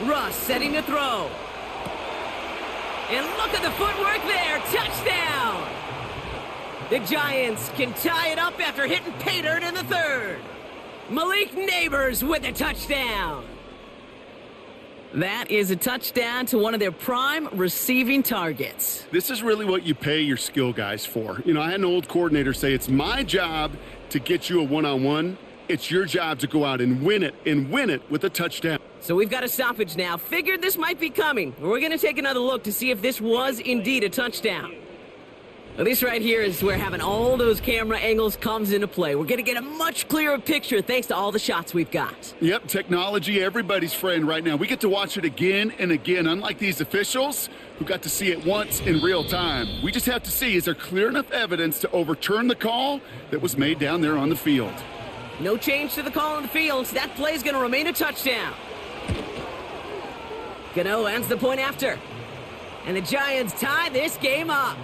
Russ setting to throw. And look at the footwork there. Touchdown! The Giants can tie it up after hitting pay dirt in the 3rd. Malik Neighbors with a touchdown. That is a touchdown to one of their prime receiving targets. This is really what you pay your skill guys for. You know, I had an old coordinator say, it's my job to get you a one-on-one. It's your job to go out and win it with a touchdown. So we've got a stoppage now. Figured this might be coming. We're going to take another look to see if this was indeed a touchdown. Well, this right here is where having all those camera angles comes into play. We're going to get a much clearer picture thanks to all the shots we've got. Yep, technology, everybody's friend right now. We get to watch it again and again, unlike these officials who got to see it once in real time. We just have to see, is there clear enough evidence to overturn the call that was made down there on the field? No change to the call on the field. So that play is going to remain a touchdown. Gano ends the point after. And the Giants tie this game up.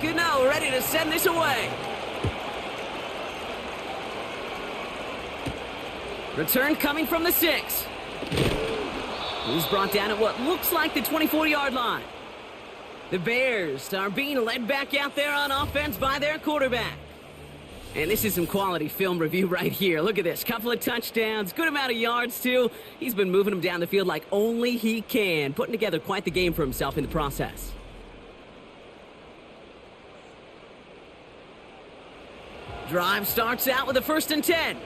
Gano ready to send this away. Return coming from the 6. He's brought down at what looks like the 24-yard line. The Bears are being led back out there on offense by their quarterback. And this is some quality film review right here. Look at this. Couple of touchdowns, good amount of yards, too. He's been moving them down the field like only he can, putting together quite the game for himself in the process. Drive starts out with a 1st and 10.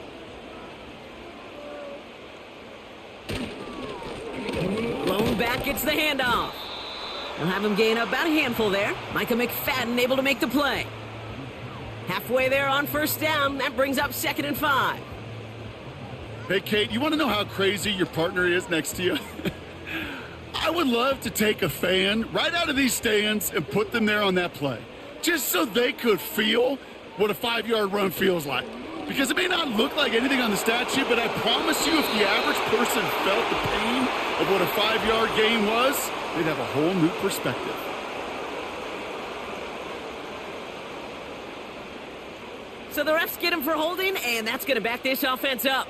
Lone back gets the handoff. They'll have him gain about a handful there. Micah McFadden able to make the play. Halfway there on 1st down. That brings up 2nd and 5. Hey, Kate, you want to know how crazy your partner is next to you? I would love to take a fan right out of these stands and put them there on that play, just so they could feel what a 5-yard run feels like. Because it may not look like anything on the stat sheet, but I promise you if the average person felt the pain of what a 5-yard gain was, they'd have a whole new perspective. So the refs get him for holding, and that's going to back this offense up.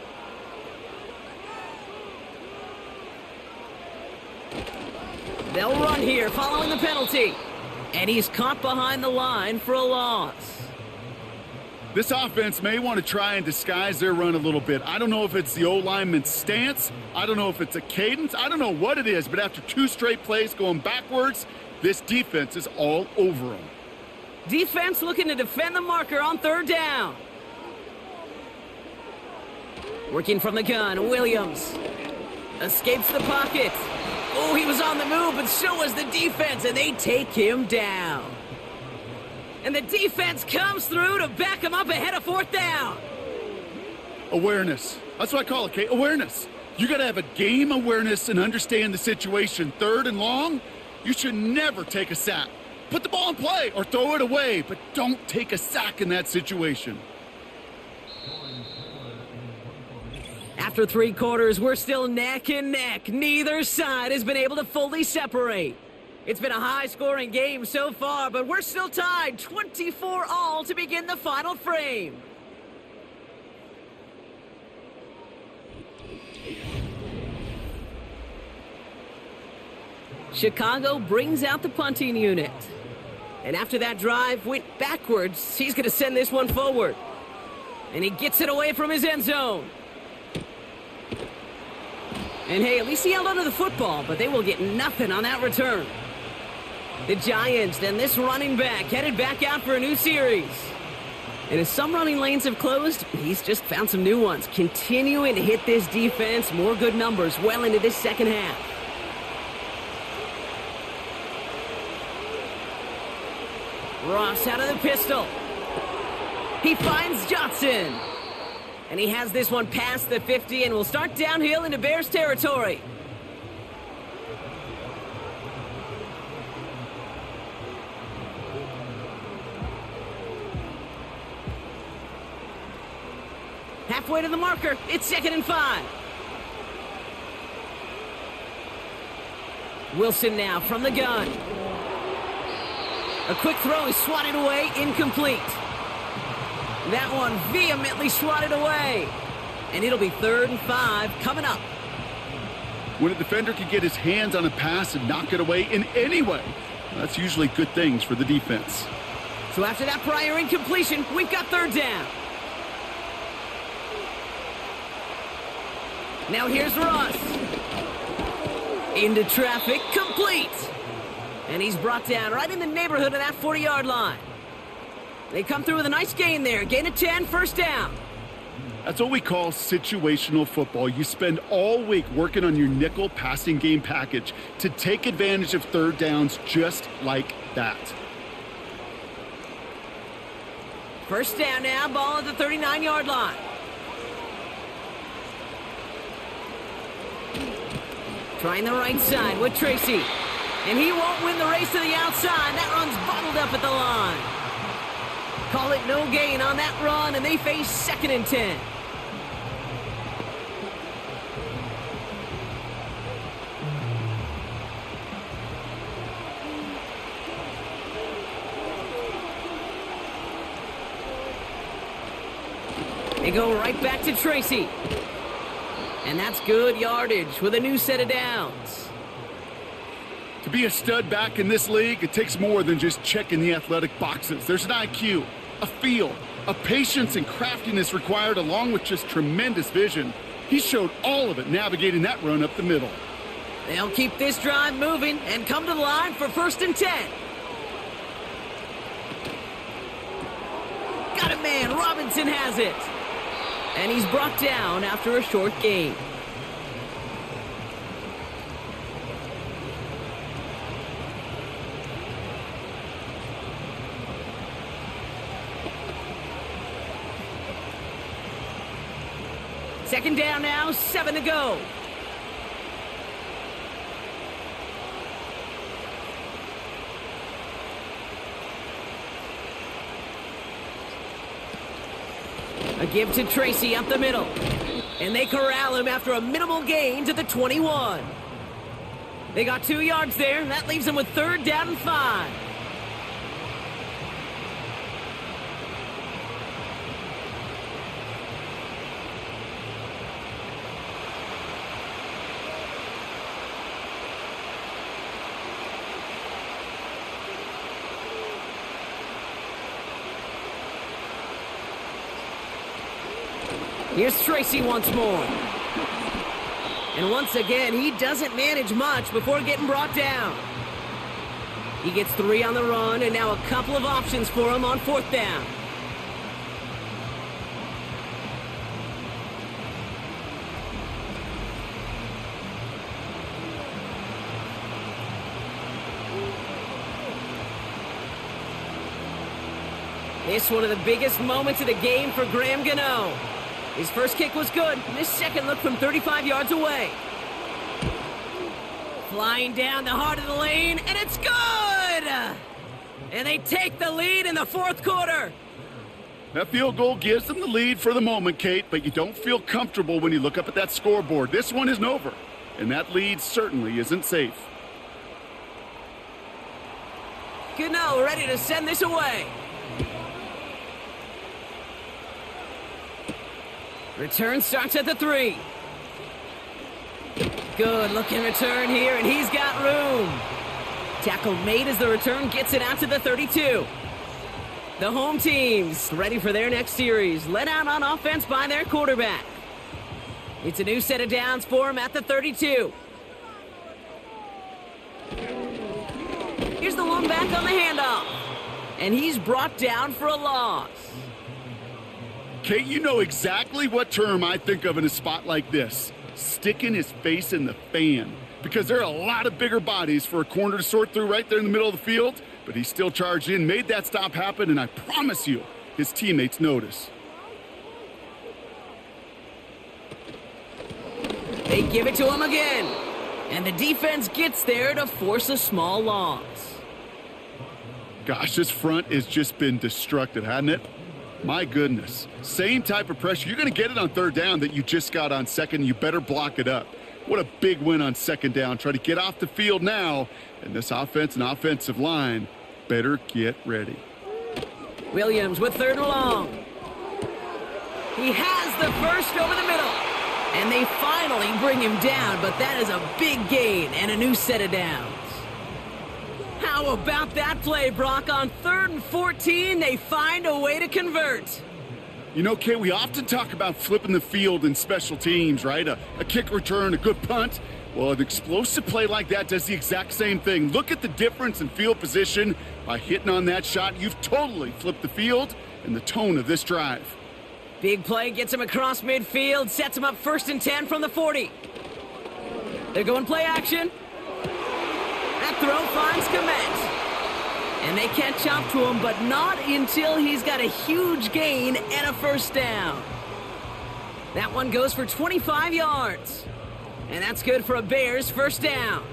They'll run here following the penalty. And he's caught behind the line for a loss. This offense may want to try and disguise their run a little bit. I don't know if it's the O-lineman's stance. I don't know if it's a cadence. I don't know what it is, but after 2 straight plays going backwards, this defense is all over them. Defense looking to defend the marker on 3rd down. Working from the gun, Williams escapes the pocket. Oh, he was on the move, but so was the defense, and they take him down. And the defense comes through to back him up ahead of 4th down. Awareness. That's what I call it, Kate. Awareness. You got to have a game awareness and understand the situation. 3rd and long, you should never take a sack. Put the ball in play or throw it away, but don't take a sack in that situation. After 3 quarters, we're still neck and neck. Neither side has been able to fully separate. It's been a high-scoring game so far, but we're still tied 24-all to begin the final frame. Chicago brings out the punting unit. And after that drive went backwards, he's going to send this one forward. And he gets it away from his end zone. And hey, at least he held onto the football, but they will get nothing on that return. The Giants and this running back headed back out for a new series. And as some running lanes have closed, he's just found some new ones, continuing to hit this defense more good numbers well into this second half. Ross out of the pistol. He finds Johnson. And he has this one past the 50 and will start downhill into Bears territory. Halfway to the marker. It's 2nd and 5. Wilson now from the gun. A quick throw is swatted away, incomplete. That one vehemently swatted away. And it'll be 3rd and 5 coming up. When a defender can get his hands on a pass and knock it away in any way, that's usually good things for the defense. So after that prior incompletion, we've got 3rd down. Now here's Ross. Into traffic, complete. And he's brought down right in the neighborhood of that 40-yard line. They come through with a nice gain there. Gain of 10, 1st down. That's what we call situational football. You spend all week working on your nickel passing game package to take advantage of 3rd downs just like that. 1st down now, ball at the 39-yard line. Trying the right side with Tracy. And he won't win the race to the outside. That run's bottled up at the line. Call it no gain on that run, and they face 2nd and 10. They go right back to Tracy. And that's good yardage with a new set of downs. To be a stud back in this league, it takes more than just checking the athletic boxes. There's an IQ, a feel, a patience and craftiness required along with just tremendous vision. He showed all of it navigating that run up the middle. They'll keep this drive moving and come to the line for 1st and 10. Got it, man. Robinson has it. And he's brought down after a short gain. Second down now, 7 to go. A give to Tracy up the middle. And they corral him after a minimal gain to the 21. They got 2 yards there. That leaves them with 3rd down and 5. Here's Tracy once more. And once again, he doesn't manage much before getting brought down. He gets 3 on the run, and now a couple of options for him on 4th down. This one of the biggest moments of the game for Graham Gano. His first kick was good. This second look from 35 yards away. Flying down the heart of the lane, and it's good! And they take the lead in the 4th quarter. That field goal gives them the lead for the moment, Kate, but you don't feel comfortable when you look up at that scoreboard. This one isn't over, and that lead certainly isn't safe. Gano ready to send this away. Return starts at the 3. Good looking return here, and he's got room. Tackle made as the return gets it out to the 32. The home team's ready for their next series, led out on offense by their quarterback. It's a new set of downs for him at the 32. Here's the long back on the handoff, and he's brought down for a loss. Kate, you know exactly what term I think of in a spot like this. Sticking his face in the fan. Because there are a lot of bigger bodies for a corner to sort through right there in the middle of the field. But he still charged in, made that stop happen, and I promise you, his teammates notice. They give it to him again. And the defense gets there to force a small loss. Gosh, this front has just been destructive, hasn't it? My goodness. Same type of pressure. You're going to get it on third down that you just got on second. You better block it up. What a big win on second down. Try to get off the field now. And this offense and offensive line better get ready. Williams with third and long. He has the first over the middle. And they finally bring him down, but that is a big gain and a new set of downs. How about that play, Brock? On 3rd and 14, they find a way to convert. You know, Kay, we often talk about flipping the field in special teams, right? A kick return, a good punt. Well, an explosive play like that does the exact same thing. Look at the difference in field position. By hitting on that shot, you've totally flipped the field and the tone of this drive. Big play gets him across midfield, sets him up 1st and 10 from the 40. They're going play action. That throw finds Komet. And they catch up to him, but not until he's got a huge gain and a first down. That one goes for 25 yards. And that's good for a Bears first down.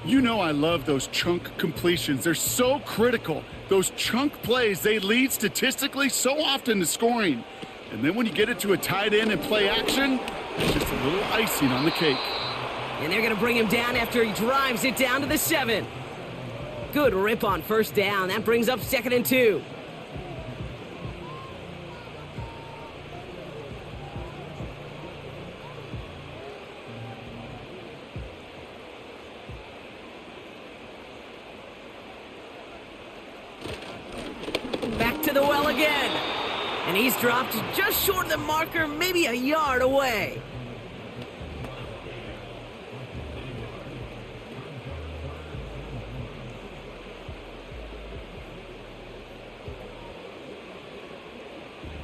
You know I love those chunk completions. They're so critical. Those chunk plays, they lead statistically so often to scoring. And then when you get it to a tight end and play action, it's just a little icing on the cake. And they're going to bring him down after he drives it down to the 7. Good rip on first down. That brings up 2nd and 2. Back to the well again. And he's dropped just short of the marker, maybe a yard away.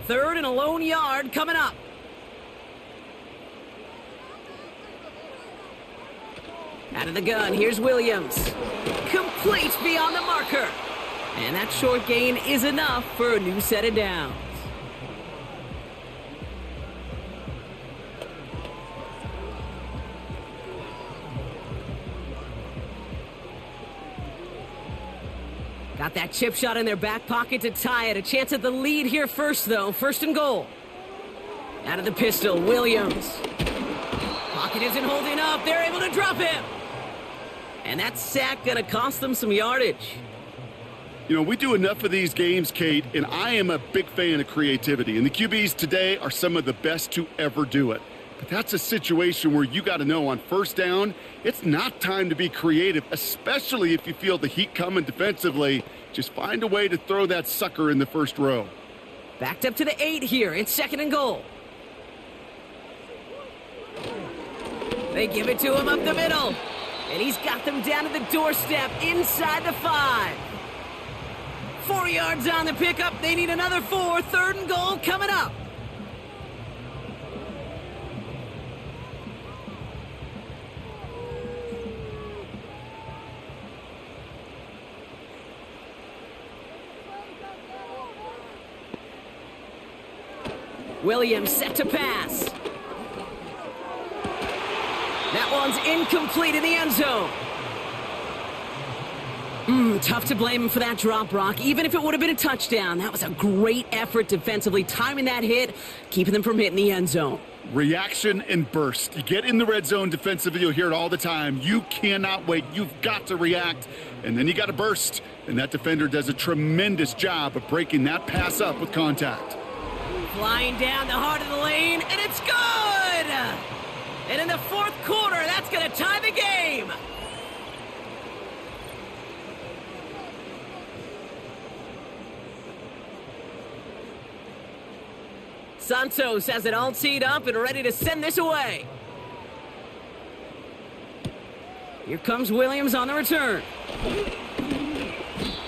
Third and a lone yard coming up. Out of the gun, here's Williams. Complete beyond the marker. And that short gain is enough for a new set of downs. Got that chip shot in their back pocket to tie it. A chance at the lead here first, though. 1st and goal. Out of the pistol, Williams. Pocket isn't holding up. They're able to drop him. And that sack going to cost them some yardage. You know, we do enough of these games, Kate, and I am a big fan of creativity. And the QBs today are some of the best to ever do it. But that's a situation where you got to know on first down, it's not time to be creative, especially if you feel the heat coming defensively. Just find a way to throw that sucker in the first row. Backed up to the 8 here. It's 2nd and goal. They give it to him up the middle. And he's got them down to the doorstep inside the 5. 4 yards on the pickup. They need another 4. 3rd and goal coming up. Williams set to pass. That one's incomplete in the end zone. Tough to blame him for that drop, Brock. Even if it would have been a touchdown, that was a great effort defensively, timing that hit, keeping them from hitting the end zone. Reaction and burst. You get in the red zone defensively, you'll hear it all the time. You cannot wait. You've got to react, and then you got to burst. And that defender does a tremendous job of breaking that pass up with contact. Flying down the heart of the lane, and it's good! And in the fourth quarter, that's going to tie the game. Santos has it all teed up and ready to send this away. Here comes Williams on the return.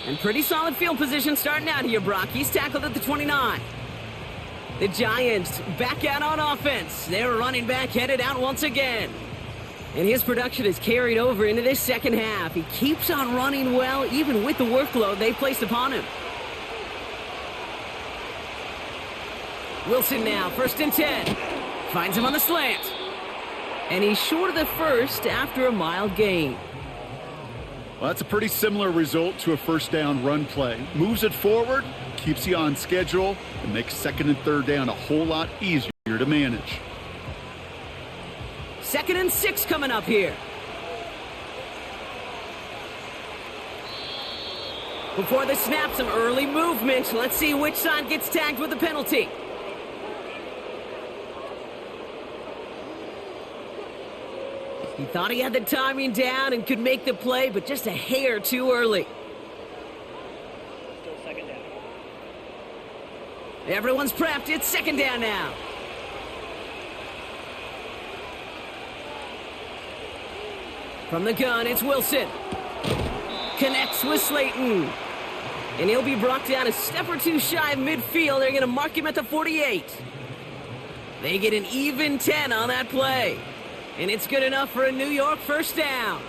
And pretty solid field position starting out here, Brock. He's tackled at the 29. The Giants back out on offense. Their running back headed out once again. And his production is carried over into this second half. He keeps on running well, even with the workload they placed upon him. Wilson now, 1st and 10. Finds him on the slant. And he's short of the first after a mild gain. Well, that's a pretty similar result to a first down run play. Moves it forward, keeps you on schedule, and makes 2nd and 3rd down a whole lot easier to manage. 2nd and 6 coming up here. Before the snap, some early movement. Let's see which side gets tagged with the penalty. He thought he had the timing down and could make the play, but just a hair too early. Still 2nd down. Everyone's prepped. It's 2nd down now. From the gun, it's Wilson. Connects with Slayton. And he'll be brought down a step or two shy of midfield. They're going to mark him at the 48. They get an even 10 on that play. And it's good enough for a New York first down.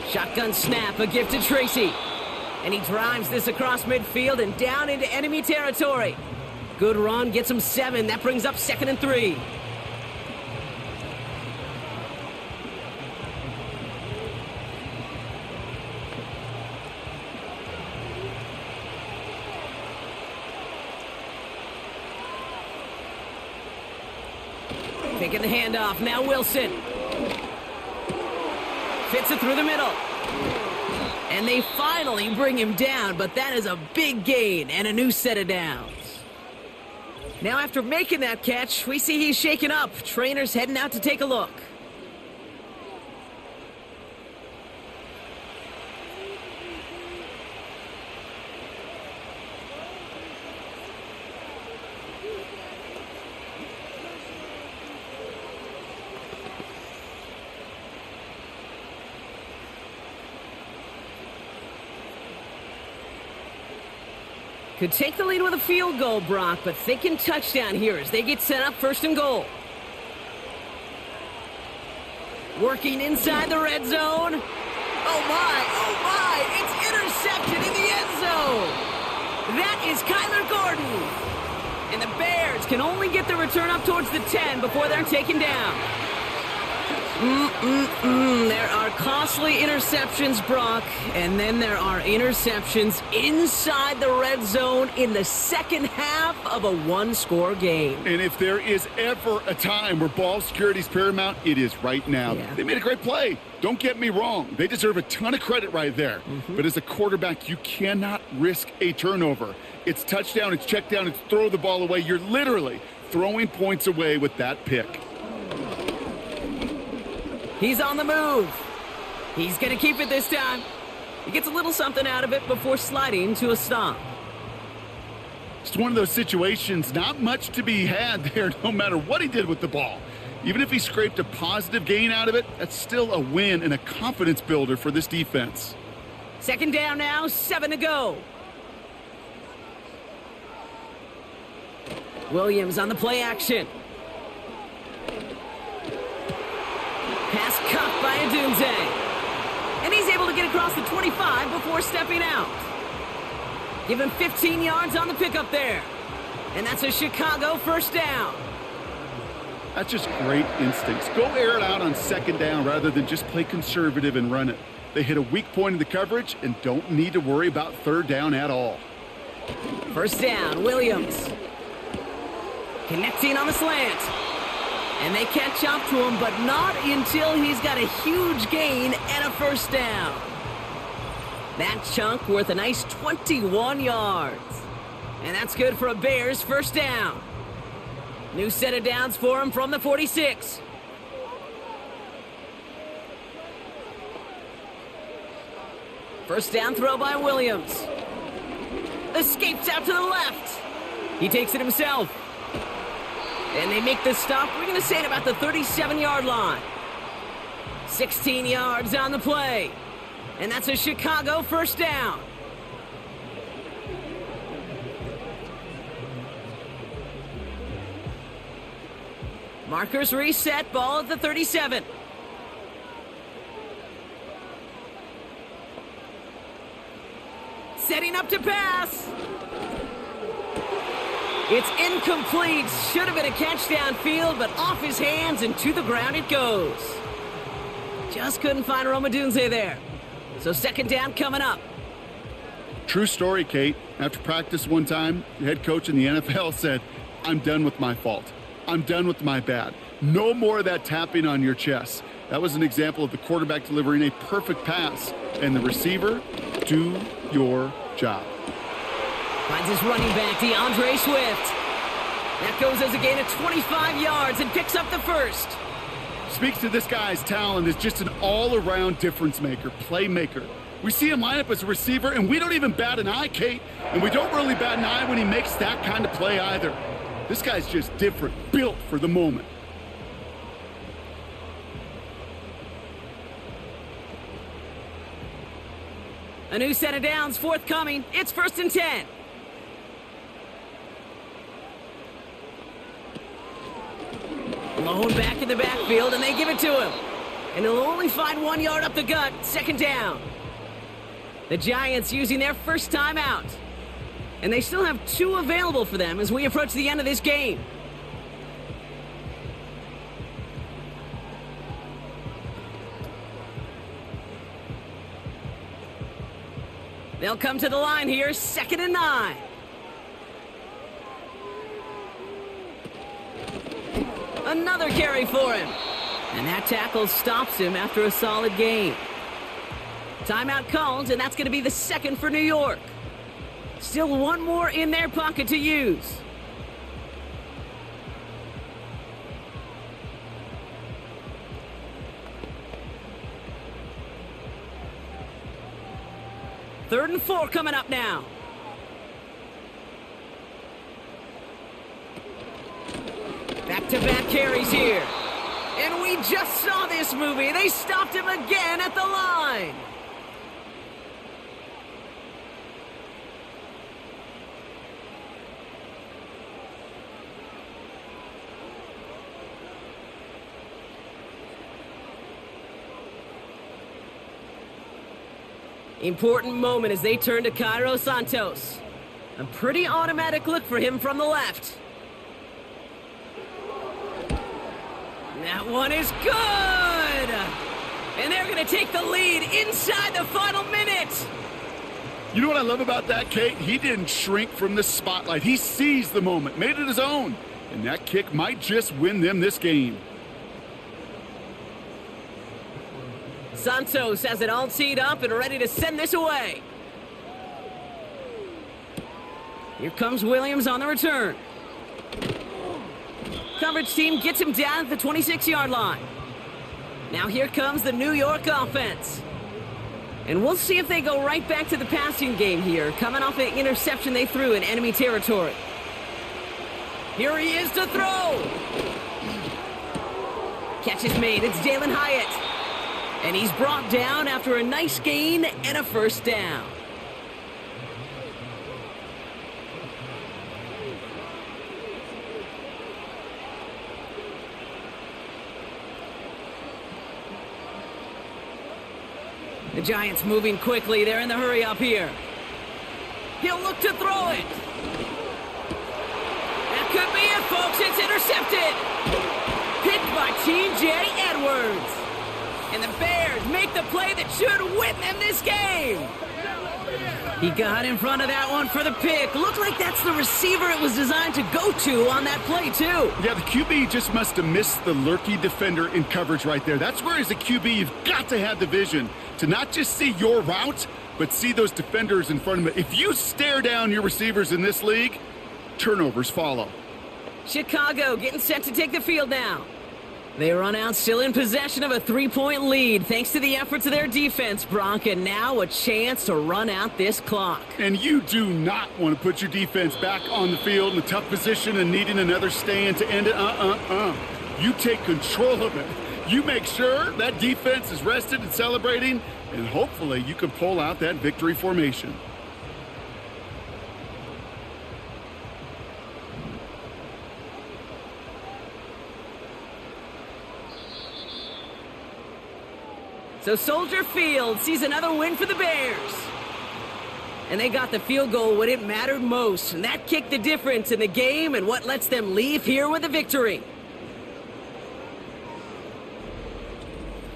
Shotgun snap, a gift to Tracy. And he drives this across midfield and down into enemy territory. Good run, gets him 7. That brings up 2nd and 3. Taking the handoff, now Wilson. Fits it through the middle. And they finally bring him down, but that is a big gain and a new set of downs. Now after making that catch, we see he's shaken up. Trainer's heading out to take a look. Could take the lead with a field goal, Brock, but thinking touchdown here as they get set up 1st and goal. Working inside the red zone. Oh my, it's intercepted in the end zone. That is Kyler Gordon. And the Bears can only get the return up towards the 10 before they're taken down. There are costly interceptions, Brock, and then there are interceptions inside the red zone in the second half of a one-score game. And if there is ever a time where ball security is paramount, it is right now. Yeah. They made a great play. Don't get me wrong. They deserve a ton of credit right there. But as a quarterback, you cannot risk a turnover. It's touchdown, it's check down, it's throw the ball away. You're literally throwing points away with that pick. He's on the move. He's going to keep it this time. He gets a little something out of it before sliding to a stop. It's one of those situations, not much to be had there no matter what he did with the ball. Even if he scraped a positive gain out of it, that's still a win and a confidence builder for this defense. 2nd down now, 7 to go. Williams on the play action. Pass cut by Adunze. And he's able to get across the 25 before stepping out. Give him 15 yards on the pickup there. And that's a Chicago first down. That's just great instincts. Go air it out on second down rather than just play conservative and run it. They hit a weak point in the coverage and don't need to worry about third down at all. First down, Williams. Connecting on the slant. And they catch up to him, but not until he's got a huge gain and a first down. That chunk worth a nice 21 yards. And that's good for a Bears first down. New set of downs for him from the 46. First down throw by Williams. Escapes out to the left. He takes it himself. And they make the stop, we're going to say, at about the 37-yard line. 16 yards on the play. And that's a Chicago first down. Markers reset, ball at the 37. Setting up to pass. It's incomplete. Should have been a catch downfield, but off his hands and to the ground it goes. Just couldn't find Romadunze there. So second down coming up. True story, Kate. After practice one time, the head coach in the NFL said, "I'm done with my fault. I'm done with my bad. No more of that tapping on your chest." That was an example of the quarterback delivering a perfect pass. And the receiver, do your job. Finds his running back, DeAndre Swift. That goes as a gain of 25 yards and picks up the first. Speaks to this guy's talent as just an all-around difference maker, playmaker. We see him line up as a receiver, and we don't even bat an eye, Kate. And we don't really bat an eye when he makes that kind of play either. This guy's just different, built for the moment. A new set of downs forthcoming. It's first and 10. Blown back in the backfield, and they give it to him. And he'll only find 1 yard up the gut. Second down. The Giants using their first timeout. And they still have 2 available for them as we approach the end of this game. They'll come to the line here, 2nd and 9. Another carry for him. And that tackle stops him after a solid gain. Timeout called, and that's going to be the second for New York. Still 1 more in their pocket to use. Third and 4 coming up now. Back-to-back carries here. And we just saw this movie. They stopped him again at the line. Important moment as they turn to Cairo Santos. A pretty automatic look for him from the left. That one is good! And they're going to take the lead inside the final minute. You know what I love about that, Kate? He didn't shrink from the spotlight. He seized the moment, made it his own. And that kick might just win them this game. Santos has it all teed up and ready to send this away. Here comes Williams on the return. Coverage team gets him down at the 26-yard line. Now here comes the New York offense. And we'll see if they go right back to the passing game here, coming off an interception they threw in enemy territory. Here he is to throw. Catch is made. It's Jalen Hyatt. And he's brought down after a nice gain and a first down. The Giants moving quickly. They're in the hurry up here. He'll look to throw it. could be it, folks. It's intercepted. Picked by T.J. Edwards. And the Bears make the play that should win them this game. He got in front of that one for the pick. Looked like that's the receiver it was designed to go to on that play, too. Yeah, the QB just must have missed the lurky defender in coverage right there. That's where, as a QB, you've got to have the vision to not just see your route, but see those defenders in front of it. If you stare down your receivers in this league, turnovers follow. Chicago getting set to take the field now. They run out still in possession of a 3-point lead thanks to the efforts of their defense, Brock, and now a chance to run out this clock. And you do not want to put your defense back on the field in a tough position and needing another stand to end it. You take control of it. You make sure that defense is rested and celebrating, and hopefully you can pull out that victory formation. So Soldier Field sees another win for the Bears. And they got the field goal when it mattered most, and that kicked the difference in the game and what lets them leave here with a victory.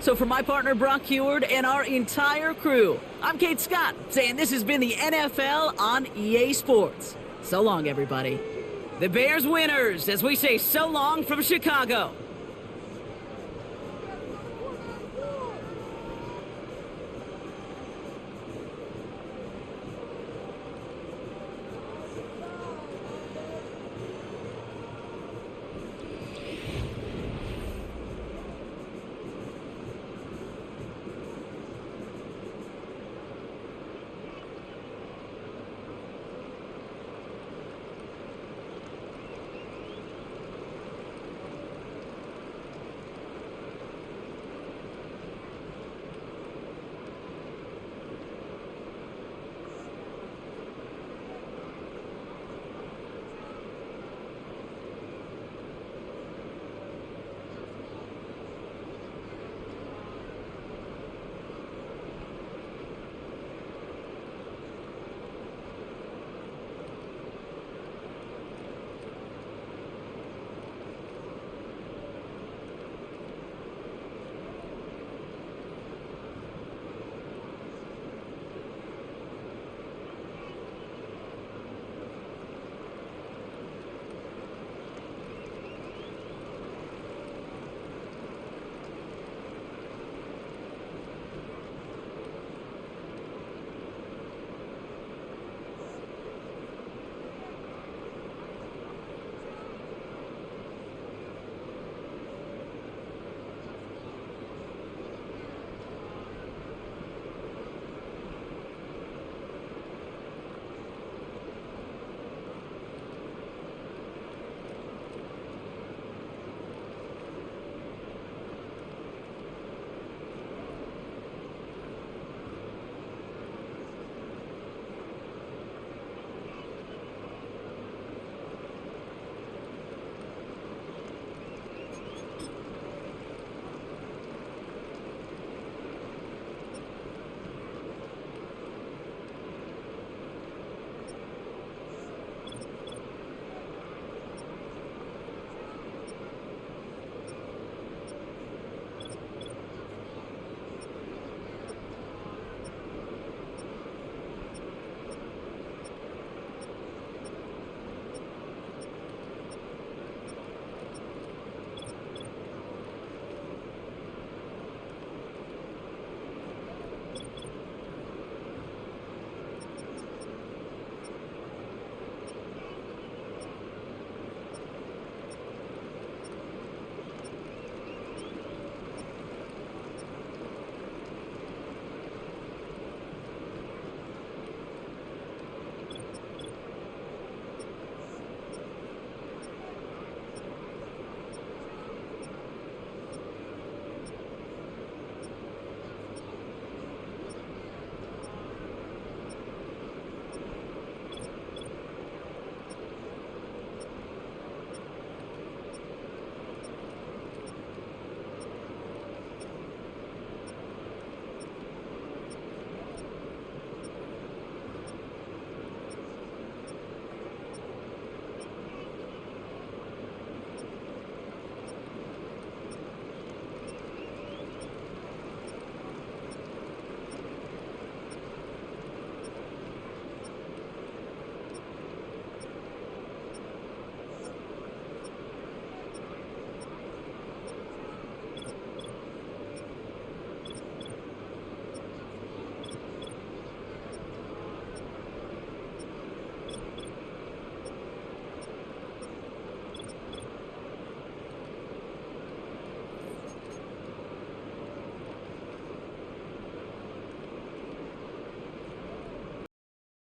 So for my partner Brock Heward and our entire crew, I'm Kate Scott, saying this has been the NFL on EA Sports. So long, everybody. The Bears winners, as we say so long from Chicago.